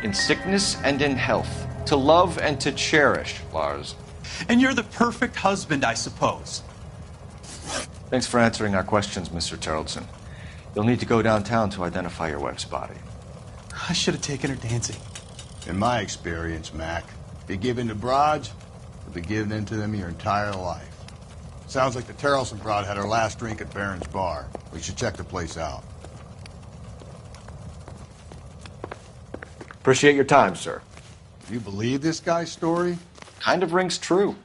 In sickness and in health, to love and to cherish, Lars. And you're the perfect husband, I suppose. Thanks for answering our questions, Mr. Terrelson. You'll need to go downtown to identify your wife's body. I should have taken her dancing. In my experience, Mac, if you give in to broads, you'll be giving in to them your entire life. Sounds like the Terrelson broad had her last drink at Barron's Bar. We should check the place out. Appreciate your time, sir. You believe this guy's story? Kind of rings true.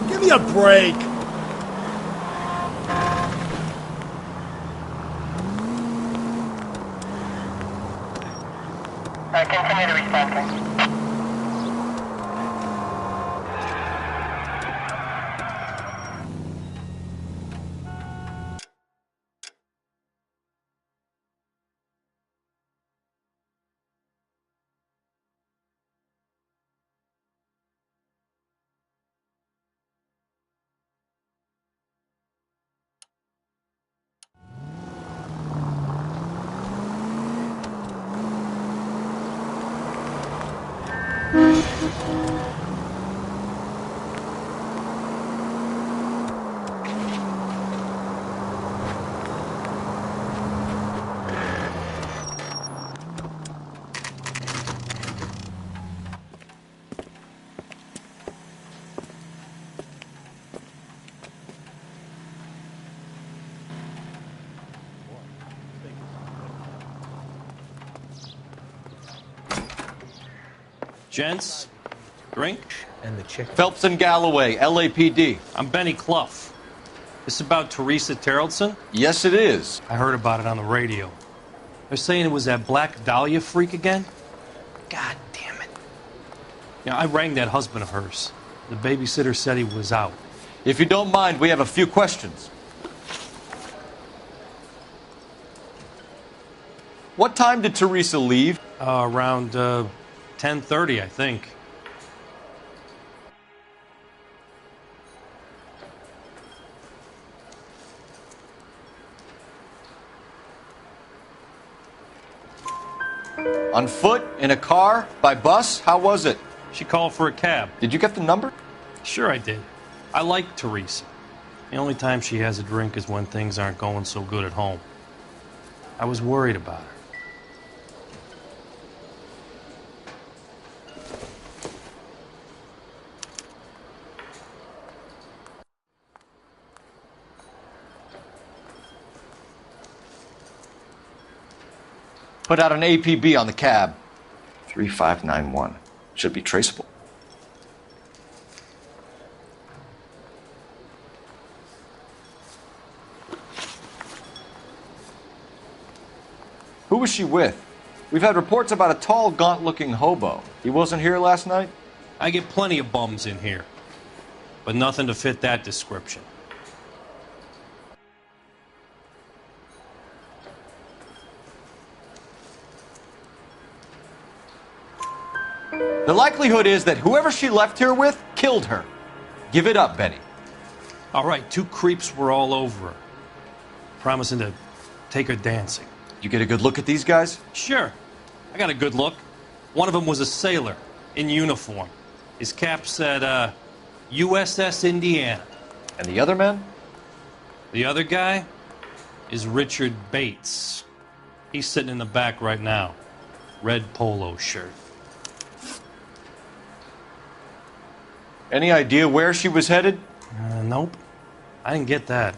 Give me a break. Continue to respond. Gents, drink. And the chick. Phelps and Galloway, LAPD. I'm Benny Clough. This about Teresa Terrelson? Yes, it is. I heard about it on the radio. They're saying it was that Black Dahlia freak again? God damn it. Yeah, I rang that husband of hers. The babysitter said he was out. If you don't mind, we have a few questions. What time did Teresa leave? Around 10:30, I think. On foot? In a car? By bus? How was it? She called for a cab. Did you get the number? Sure I did. I like Teresa. The only time she has a drink is when things aren't going so good at home. I was worried about her. Put out an APB on the cab. 3591. Should be traceable. Who was she with? We've had reports about a tall, gaunt-looking hobo. He wasn't here last night? I get plenty of bums in here, but nothing to fit that description. The likelihood is that whoever she left here with killed her. Give it up, Benny. All right, 2 creeps were all over her, promising to take her dancing. You get a good look at these guys? Sure. I got a good look. One of them was a sailor in uniform. His cap said, USS Indiana. And the other man? The other guy is Richard Bates. He's sitting in the back right now. Red polo shirt. Any idea where she was headed? Nope. I didn't get that.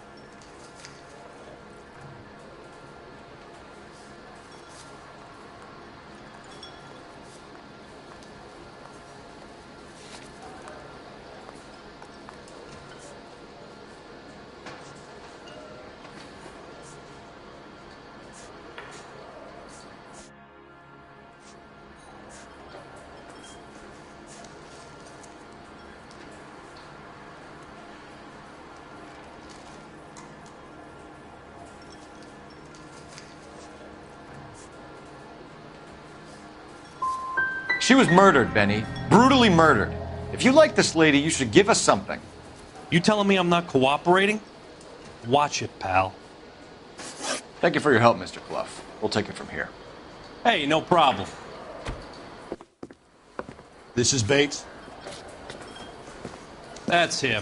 She was murdered, Benny. Brutally murdered. If you like this lady, you should give us something. You telling me I'm not cooperating? Watch it, pal. Thank you for your help, Mr. Clough. We'll take it from here. Hey, no problem. This is Bates. That's him.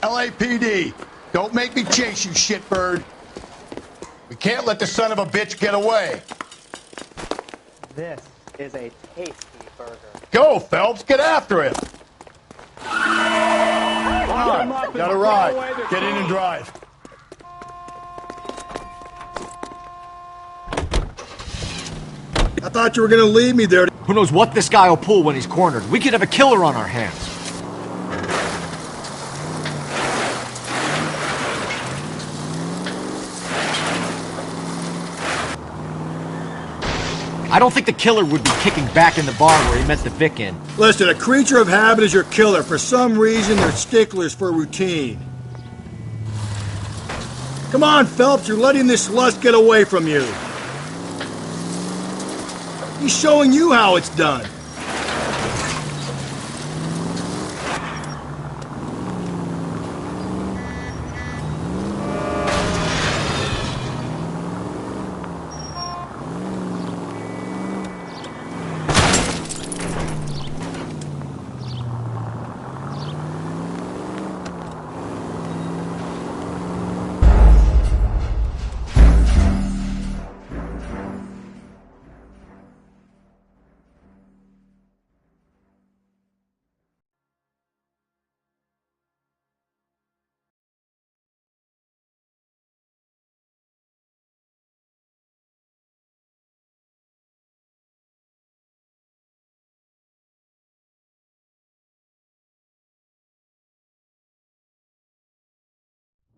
LAPD, don't make me chase you, shitbird. We can't let the son of a bitch get away. This is a tasty burger. Go, Phelps, get after him. Come on, got a ride. Get in and drive. I thought you were going to leave me there. Who knows what this guy will pull when he's cornered? We could have a killer on our hands. I don't think the killer would be kicking back in the bar where he met the Vic in. Listen, a creature of habit is your killer. For some reason, they're sticklers for routine. Come on, Phelps, you're letting this lust get away from you. He's showing you how it's done.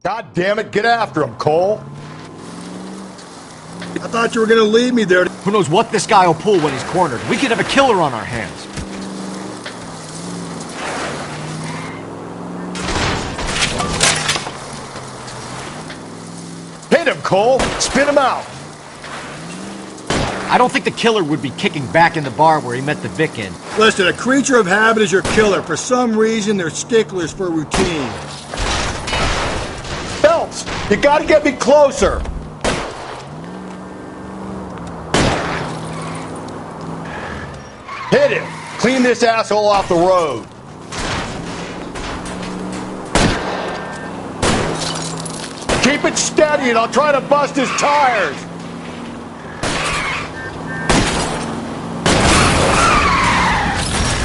God damn it, get after him, Cole. I thought you were going to leave me there. Who knows what this guy will pull when he's cornered? We could have a killer on our hands. Hit him, Cole. Spin him out. I don't think the killer would be kicking back in the bar where he met the Vic in. Listen, a creature of habit is your killer. For some reason, they're sticklers for routine. Phelps, you gotta get me closer. Hit him. Clean this asshole off the road. Keep it steady and I'll try to bust his tires.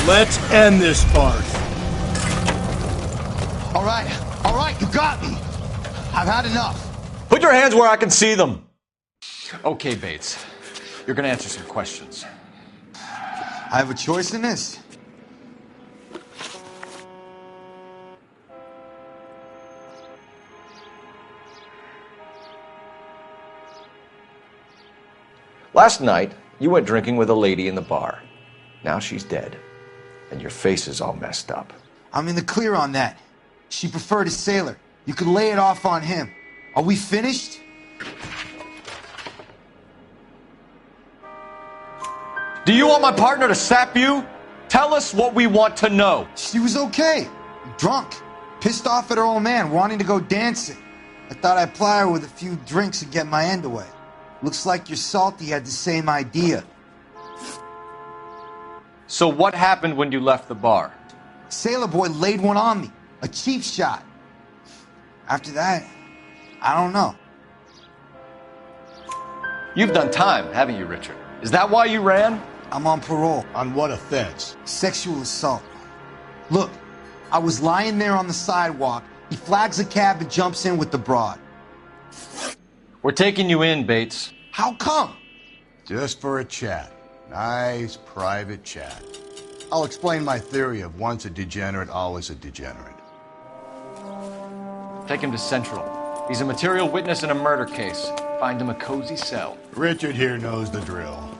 Let's end this farce. All right, you got me. I've had enough. Put your hands where I can see them. Okay, Bates. You're gonna answer some questions. I have a choice in this. Last night, you went drinking with a lady in the bar. Now she's dead, and your face is all messed up. I'm in the clear on that. She preferred a sailor. You could lay it off on him. Are we finished? Do you want my partner to sap you? Tell us what we want to know. She was okay. Drunk. Pissed off at her old man, wanting to go dancing. I thought I'd ply her with a few drinks and get my end away. Looks like your Salty had the same idea. So what happened when you left the bar? Sailor Boy laid one on me. A cheap shot. After that, I don't know. You've done time, haven't you, Richard? Is that why you ran? I'm on parole. On what offense? Sexual assault. Look, I was lying there on the sidewalk. He flags a cab and jumps in with the broad. We're taking you in, Bates. How come? Just for a chat. Nice, private chat. I'll explain my theory of once a degenerate, always a degenerate. Take him to Central. He's a material witness in a murder case. Find him a cozy cell. Richard here knows the drill.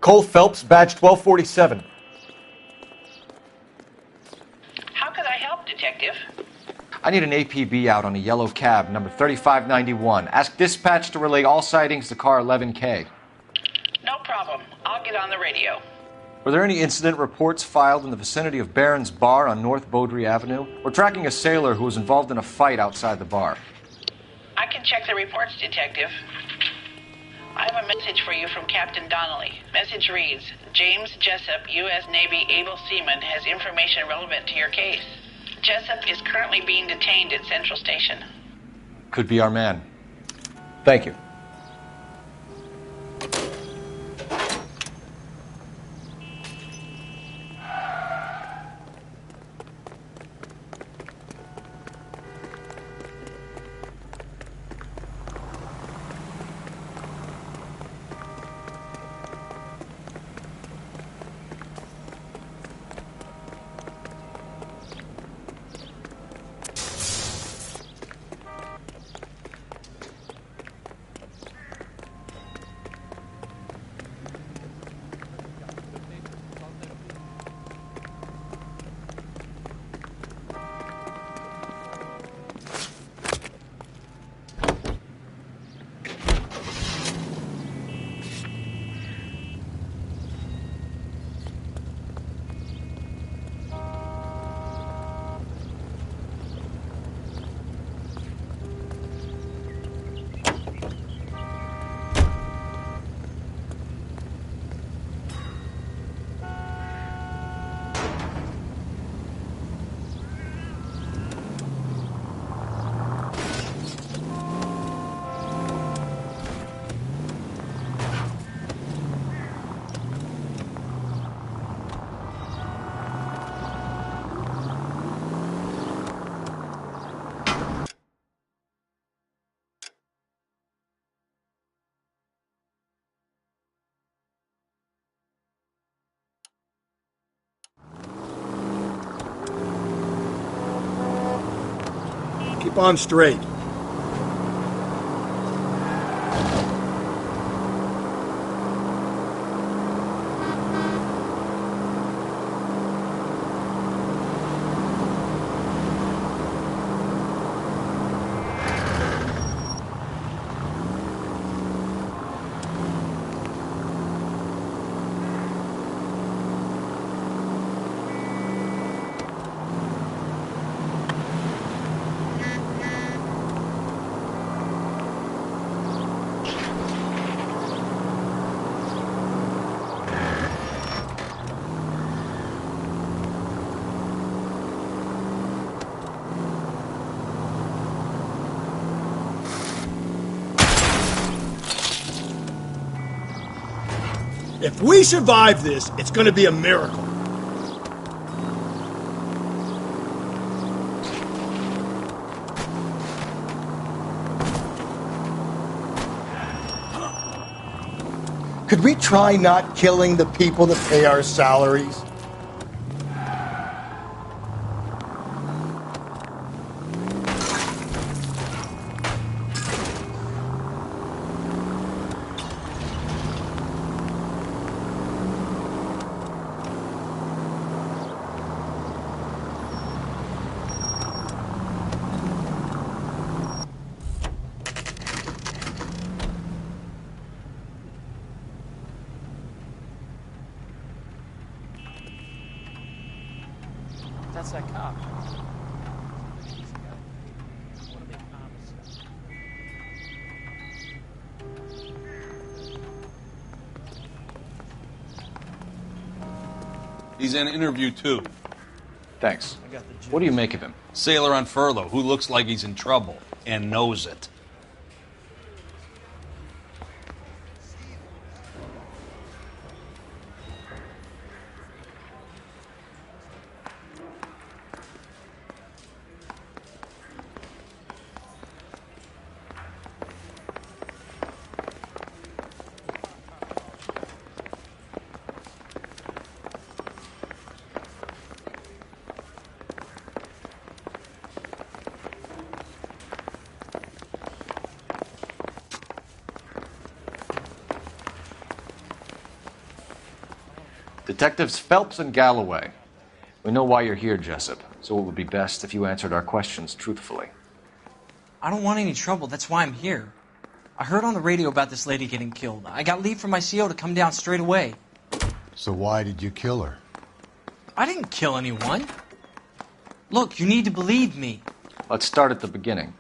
Cole Phelps, badge 1247. How could I help, Detective? I need an APB out on a yellow cab, number 3591. Ask dispatch to relay all sightings to car 11K. No problem. I'll get on the radio. Were there any incident reports filed in the vicinity of Barron's Bar on North Beaudry Avenue? We're tracking a sailor who was involved in a fight outside the bar. I can check the reports, Detective. I have a message for you from Captain Donnelly. Message reads, James Jessup, U.S. Navy able seaman, has information relevant to your case. Jessup is currently being detained at Central Station. Could be our man. Thank you. Keep on straight. If we survive this, it's going to be a miracle. Could we try not killing the people that pay our salaries? That's that cop. He's in interview 2. Thanks. What do you make of him? Sailor on furlough who looks like he's in trouble and knows it. Detectives Phelps and Galloway. We know why you're here, Jessup, so it would be best if you answered our questions truthfully. I don't want any trouble. That's why I'm here. I heard on the radio about this lady getting killed. I got leave from my CO to come down straight away. So why did you kill her? I didn't kill anyone. Look, you need to believe me. Let's start at the beginning.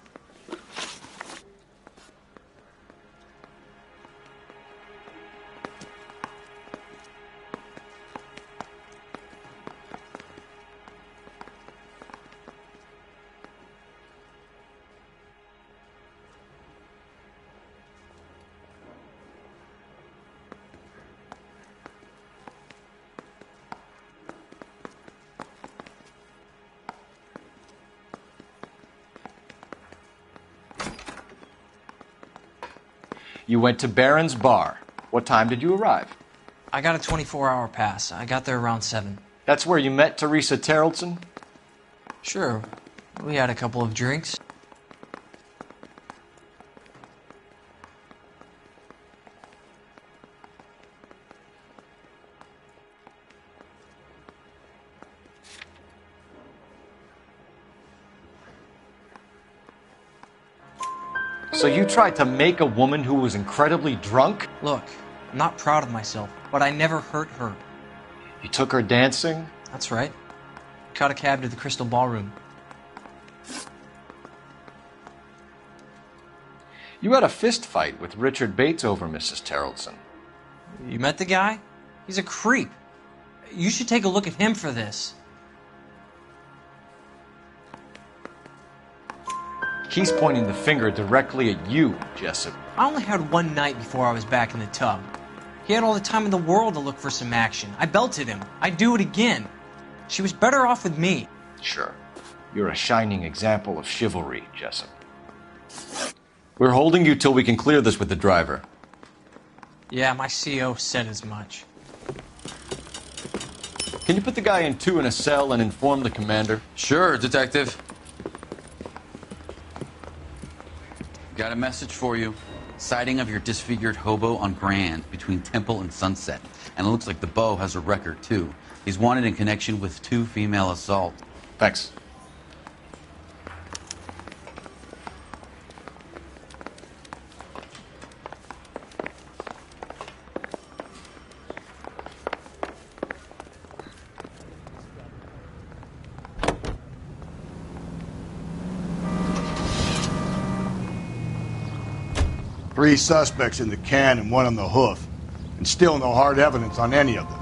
You went to Barron's Bar. What time did you arrive? I got a 24-hour pass. I got there around 7. That's where you met Teresa Terrellson? Sure. We had a couple of drinks. So you tried to make a woman who was incredibly drunk? Look, I'm not proud of myself, but I never hurt her. You took her dancing? That's right. Caught a cab to the Crystal Ballroom. You had a fist fight with Richard Bates over Mrs. Terrellson. You met the guy? He's a creep. You should take a look at him for this. He's pointing the finger directly at you, Jessup. I only had one night before I was back in the tub. He had all the time in the world to look for some action. I belted him. I'd do it again. She was better off with me. Sure. You're a shining example of chivalry, Jessup. We're holding you till we can clear this with the driver. Yeah, my CO said as much. Can you put the guy in 2 in a cell and inform the commander? Sure, Detective. Got a message for you. Sighting of your disfigured hobo on Grand between Temple and Sunset. And it looks like the Beau has a record, too. He's wanted in connection with 2 female assault. Thanks. Three suspects in the can and 1 on the hoof, and still no hard evidence on any of them.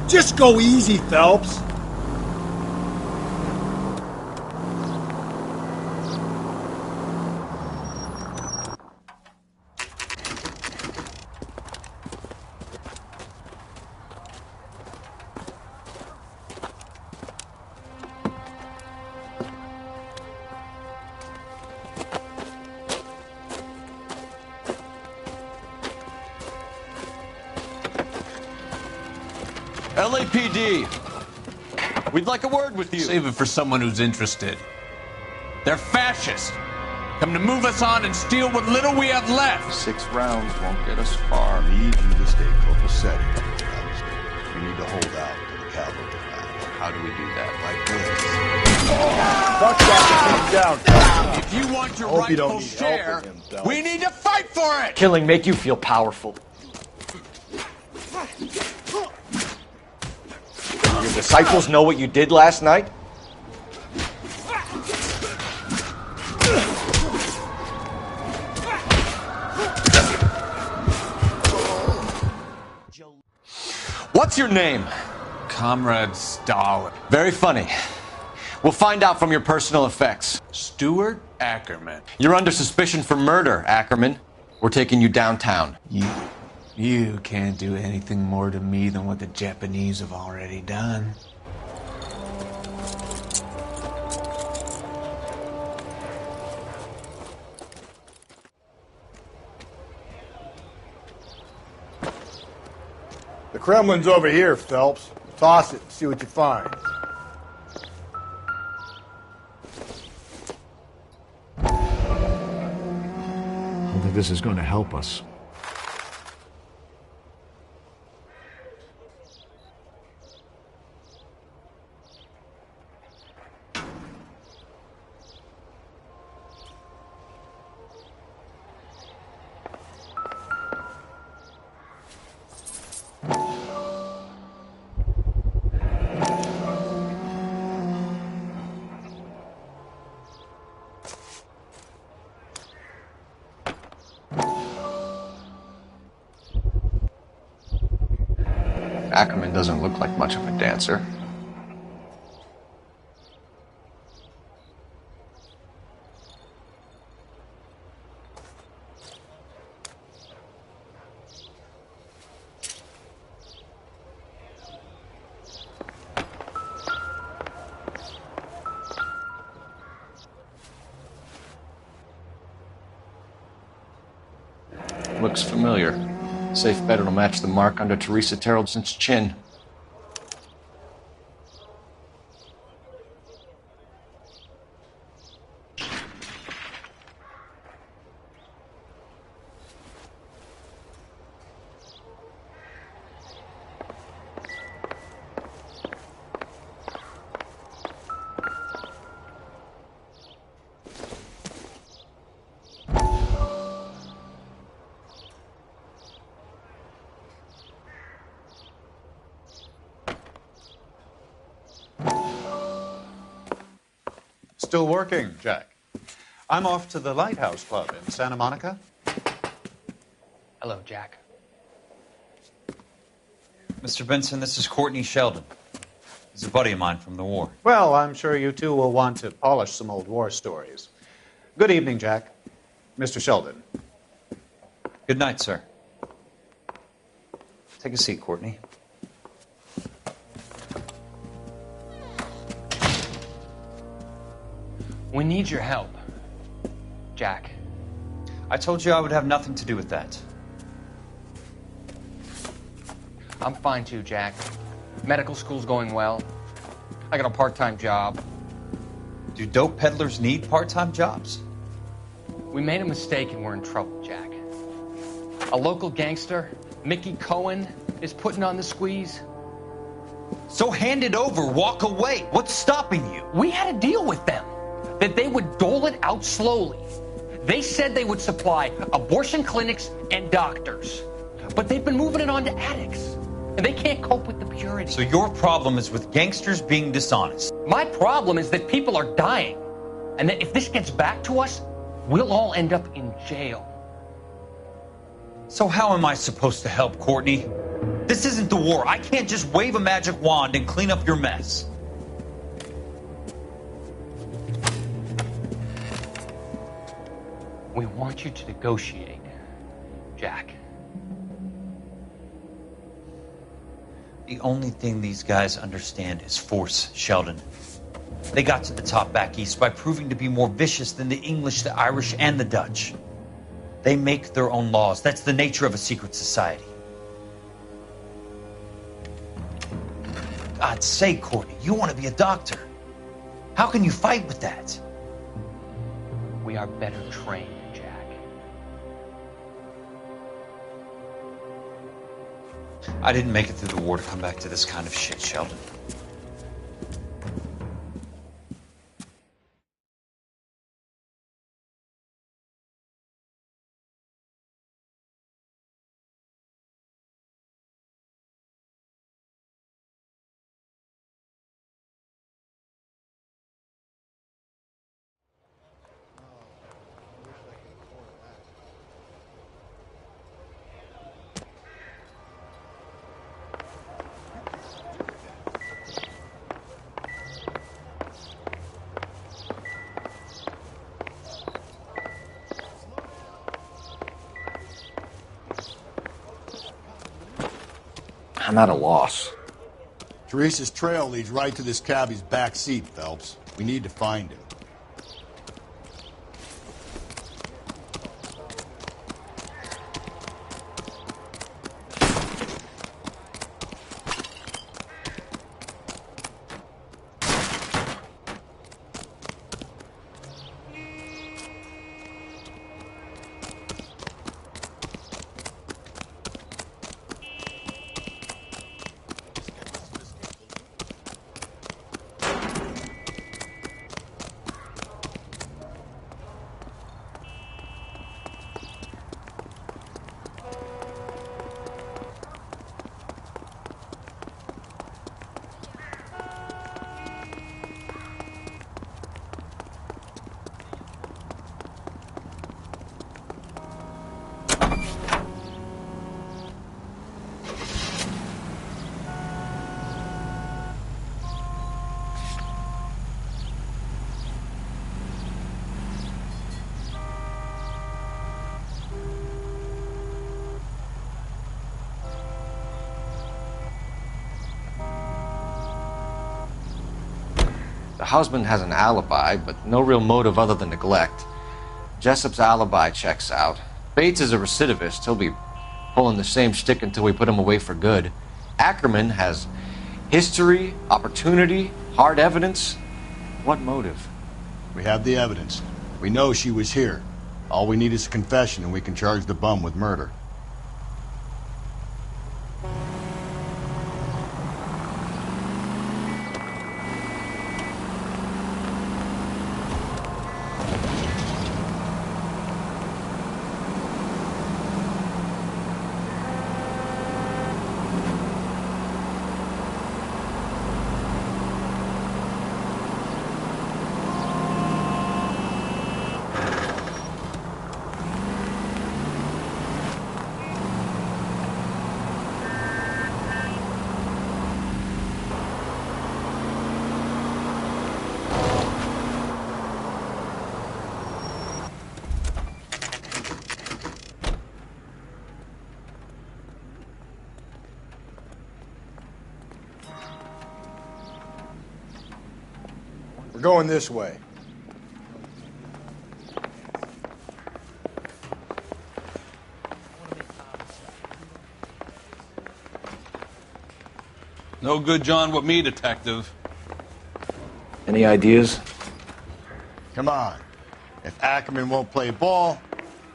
Just go easy, Phelps. LAPD. We'd like a word with you. Save it for someone who's interested. They're fascists. Come to move us on and steal what little we have left. 6 rounds won't get us far. Need you to stay copacetic. We need to hold out to the cavalry. How do we do that? Like this. If you want your rightful share, we need to fight for it! Killing make you feel powerful. Your disciples know what you did last night? What's your name? Comrade Stalin. Very funny. We'll find out from your personal effects. Stuart Ackerman. You're under suspicion for murder, Ackerman. We're taking you downtown. You can't do anything more to me than what the Japanese have already done. The Kremlin's over here, Phelps. Toss it and see what you find. I don't think this is going to help us. Ackerman doesn't look like much of a dancer. Looks familiar. Safe bet it'll match the mark under Teresa Terrelson's chin. Still working, Jack. I'm off to the Lighthouse Club in Santa Monica. Hello, Jack. Mr. Benson, this is Courtney Sheldon. He's a buddy of mine from the war. Well, I'm sure you two will want to polish some old war stories. Good evening, Jack. Mr. Sheldon. Good night, sir. Take a seat, Courtney. We need your help, Jack. I told you I would have nothing to do with that. I'm fine too, Jack. Medical school's going well. I got a part-time job. Do dope peddlers need part-time jobs? We made a mistake and we're in trouble, Jack. A local gangster, Mickey Cohen, is putting on the squeeze. So hand it over, walk away. What's stopping you? We had a deal with them that they would dole it out slowly. They said they would supply abortion clinics and doctors, but they've been moving it on to addicts, and they can't cope with the purity. So your problem is with gangsters being dishonest? My problem is that people are dying, and that if this gets back to us, we'll all end up in jail. So how am I supposed to help, Courtney? This isn't the war. I can't just wave a magic wand and clean up your mess. We want you to negotiate, Jack. The only thing these guys understand is force, Sheldon. They got to the top back east by proving to be more vicious than the English, the Irish, and the Dutch. They make their own laws. That's the nature of a secret society. God's sake, Courtney, you want to be a doctor. How can you fight with that? We are better trained, Jack. I didn't make it through the war to come back to this kind of shit, Sheldon. I'm at a loss. Teresa's trail leads right to this cabbie's back seat, Phelps. We need to find him. The husband has an alibi, but no real motive other than neglect. Jessup's alibi checks out. Bates is a recidivist. He'll be pulling the same shtick until we put him away for good. Ackerman has history, opportunity, hard evidence. What motive? We have the evidence. We know she was here. All we need is a confession, and we can charge the bum with murder. We're going this way. No good John with me, detective. Any ideas? Come on. If Ackerman won't play ball,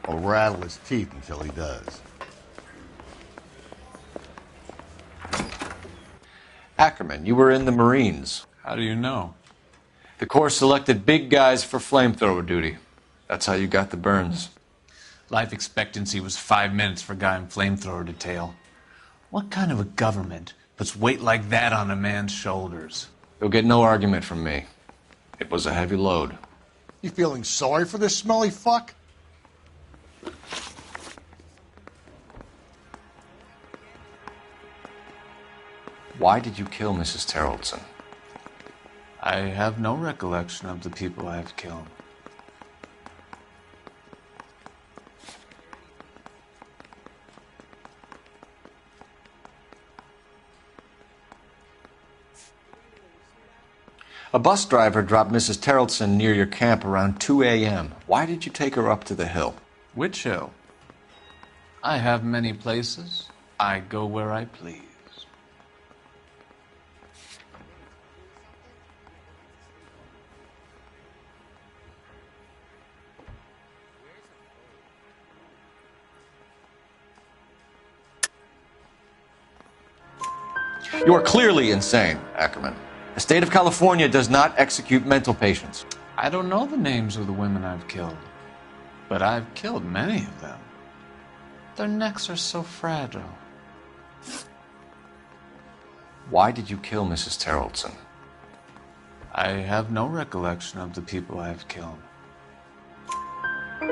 we'll rattle his teeth until he does. Ackerman, you were in the Marines. How do you know? The Corps selected big guys for flamethrower duty. That's how you got the burns. Life expectancy was 5 minutes for a guy in flamethrower detail. What kind of a government puts weight like that on a man's shoulders? You'll get no argument from me. It was a heavy load. You feeling sorry for this smelly fuck? Why did you kill Mrs. Terrellson? I have no recollection of the people I have killed. A bus driver dropped Mrs. Terrellson near your camp around 2 a.m. Why did you take her up to the hill? Which hill? I have many places. I go where I please. You are clearly insane, Ackerman. The state of California does not execute mental patients. I don't know the names of the women I've killed, but I've killed many of them. Their necks are so fragile. Why did you kill Mrs. Terrelson? I have no recollection of the people I have killed.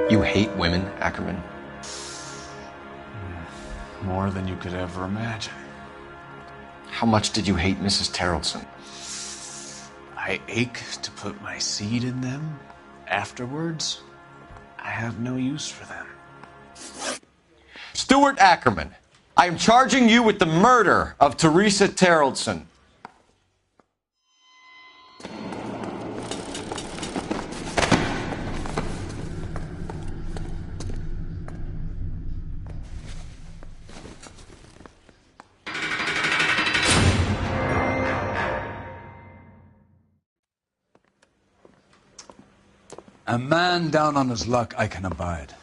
You hate women, Ackerman? More than you could ever imagine. How much did you hate Mrs. Terrelson? I ache to put my seed in them. Afterwards, I have no use for them. Stuart Ackerman, I am charging you with the murder of Teresa Terrelson. A man down on his luck I can abide.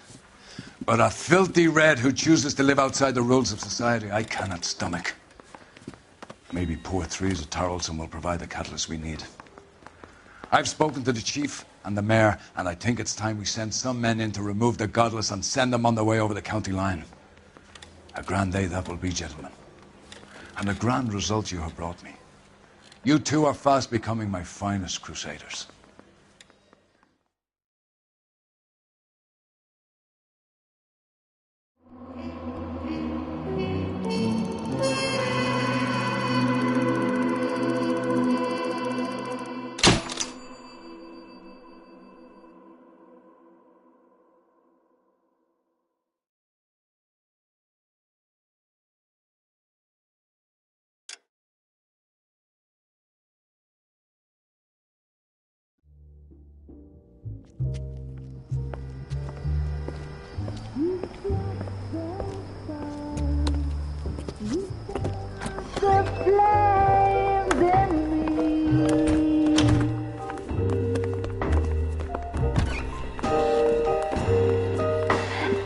But a filthy red who chooses to live outside the rules of society, I cannot stomach. Maybe poor Teresa Terrelson will provide the catalyst we need. I've spoken to the chief and the mayor, and I think it's time we send some men in to remove the godless and send them on their way over the county line. A grand day that will be, gentlemen. And a grand result you have brought me. You two are fast becoming my finest crusaders.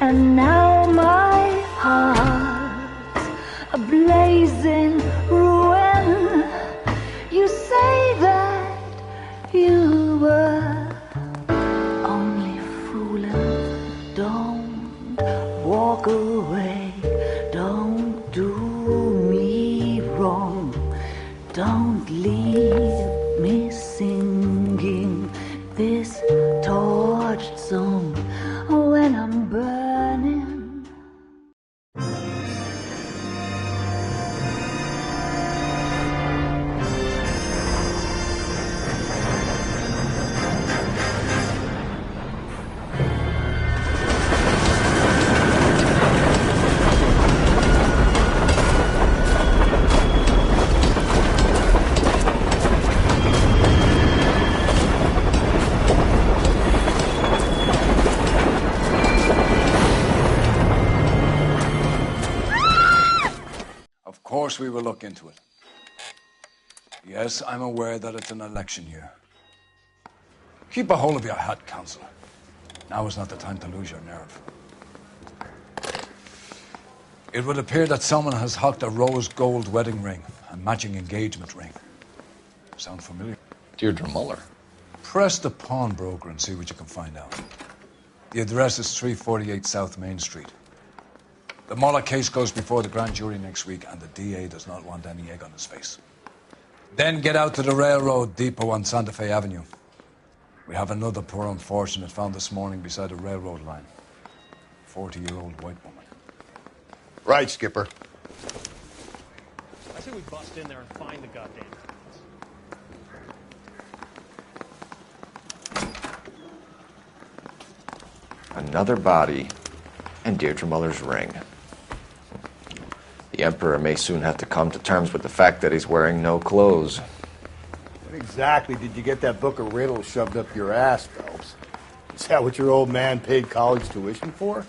And now my heart's a blazing ruin. You say that you were only fooling. Don't walk away. Don't do me wrong. Don't leave me singing this torched song when I'm burning. Of course we will look into it. Yes, I'm aware that it's an election year. Keep a hold of your hat, Council. Now is not the time to lose your nerve. It would appear that someone has hocked a rose gold wedding ring and matching engagement ring. Sound familiar? Deirdre Muller. Press the pawnbroker and see what you can find out. The address is 348 South Main Street. The Muller case goes before the grand jury next week, and the DA does not want any egg on his face. Then get out to the railroad depot on Santa Fe Avenue. We have another poor unfortunate found this morning beside a railroad line. 40-year-old white woman. Right, Skipper. I say we bust in there and find the goddamn Another body and Deirdre Muller's ring. The Emperor may soon have to come to terms with the fact that he's wearing no clothes. What exactly did you get that book of riddles shoved up your ass, Phelps? Is that what your old man paid college tuition for?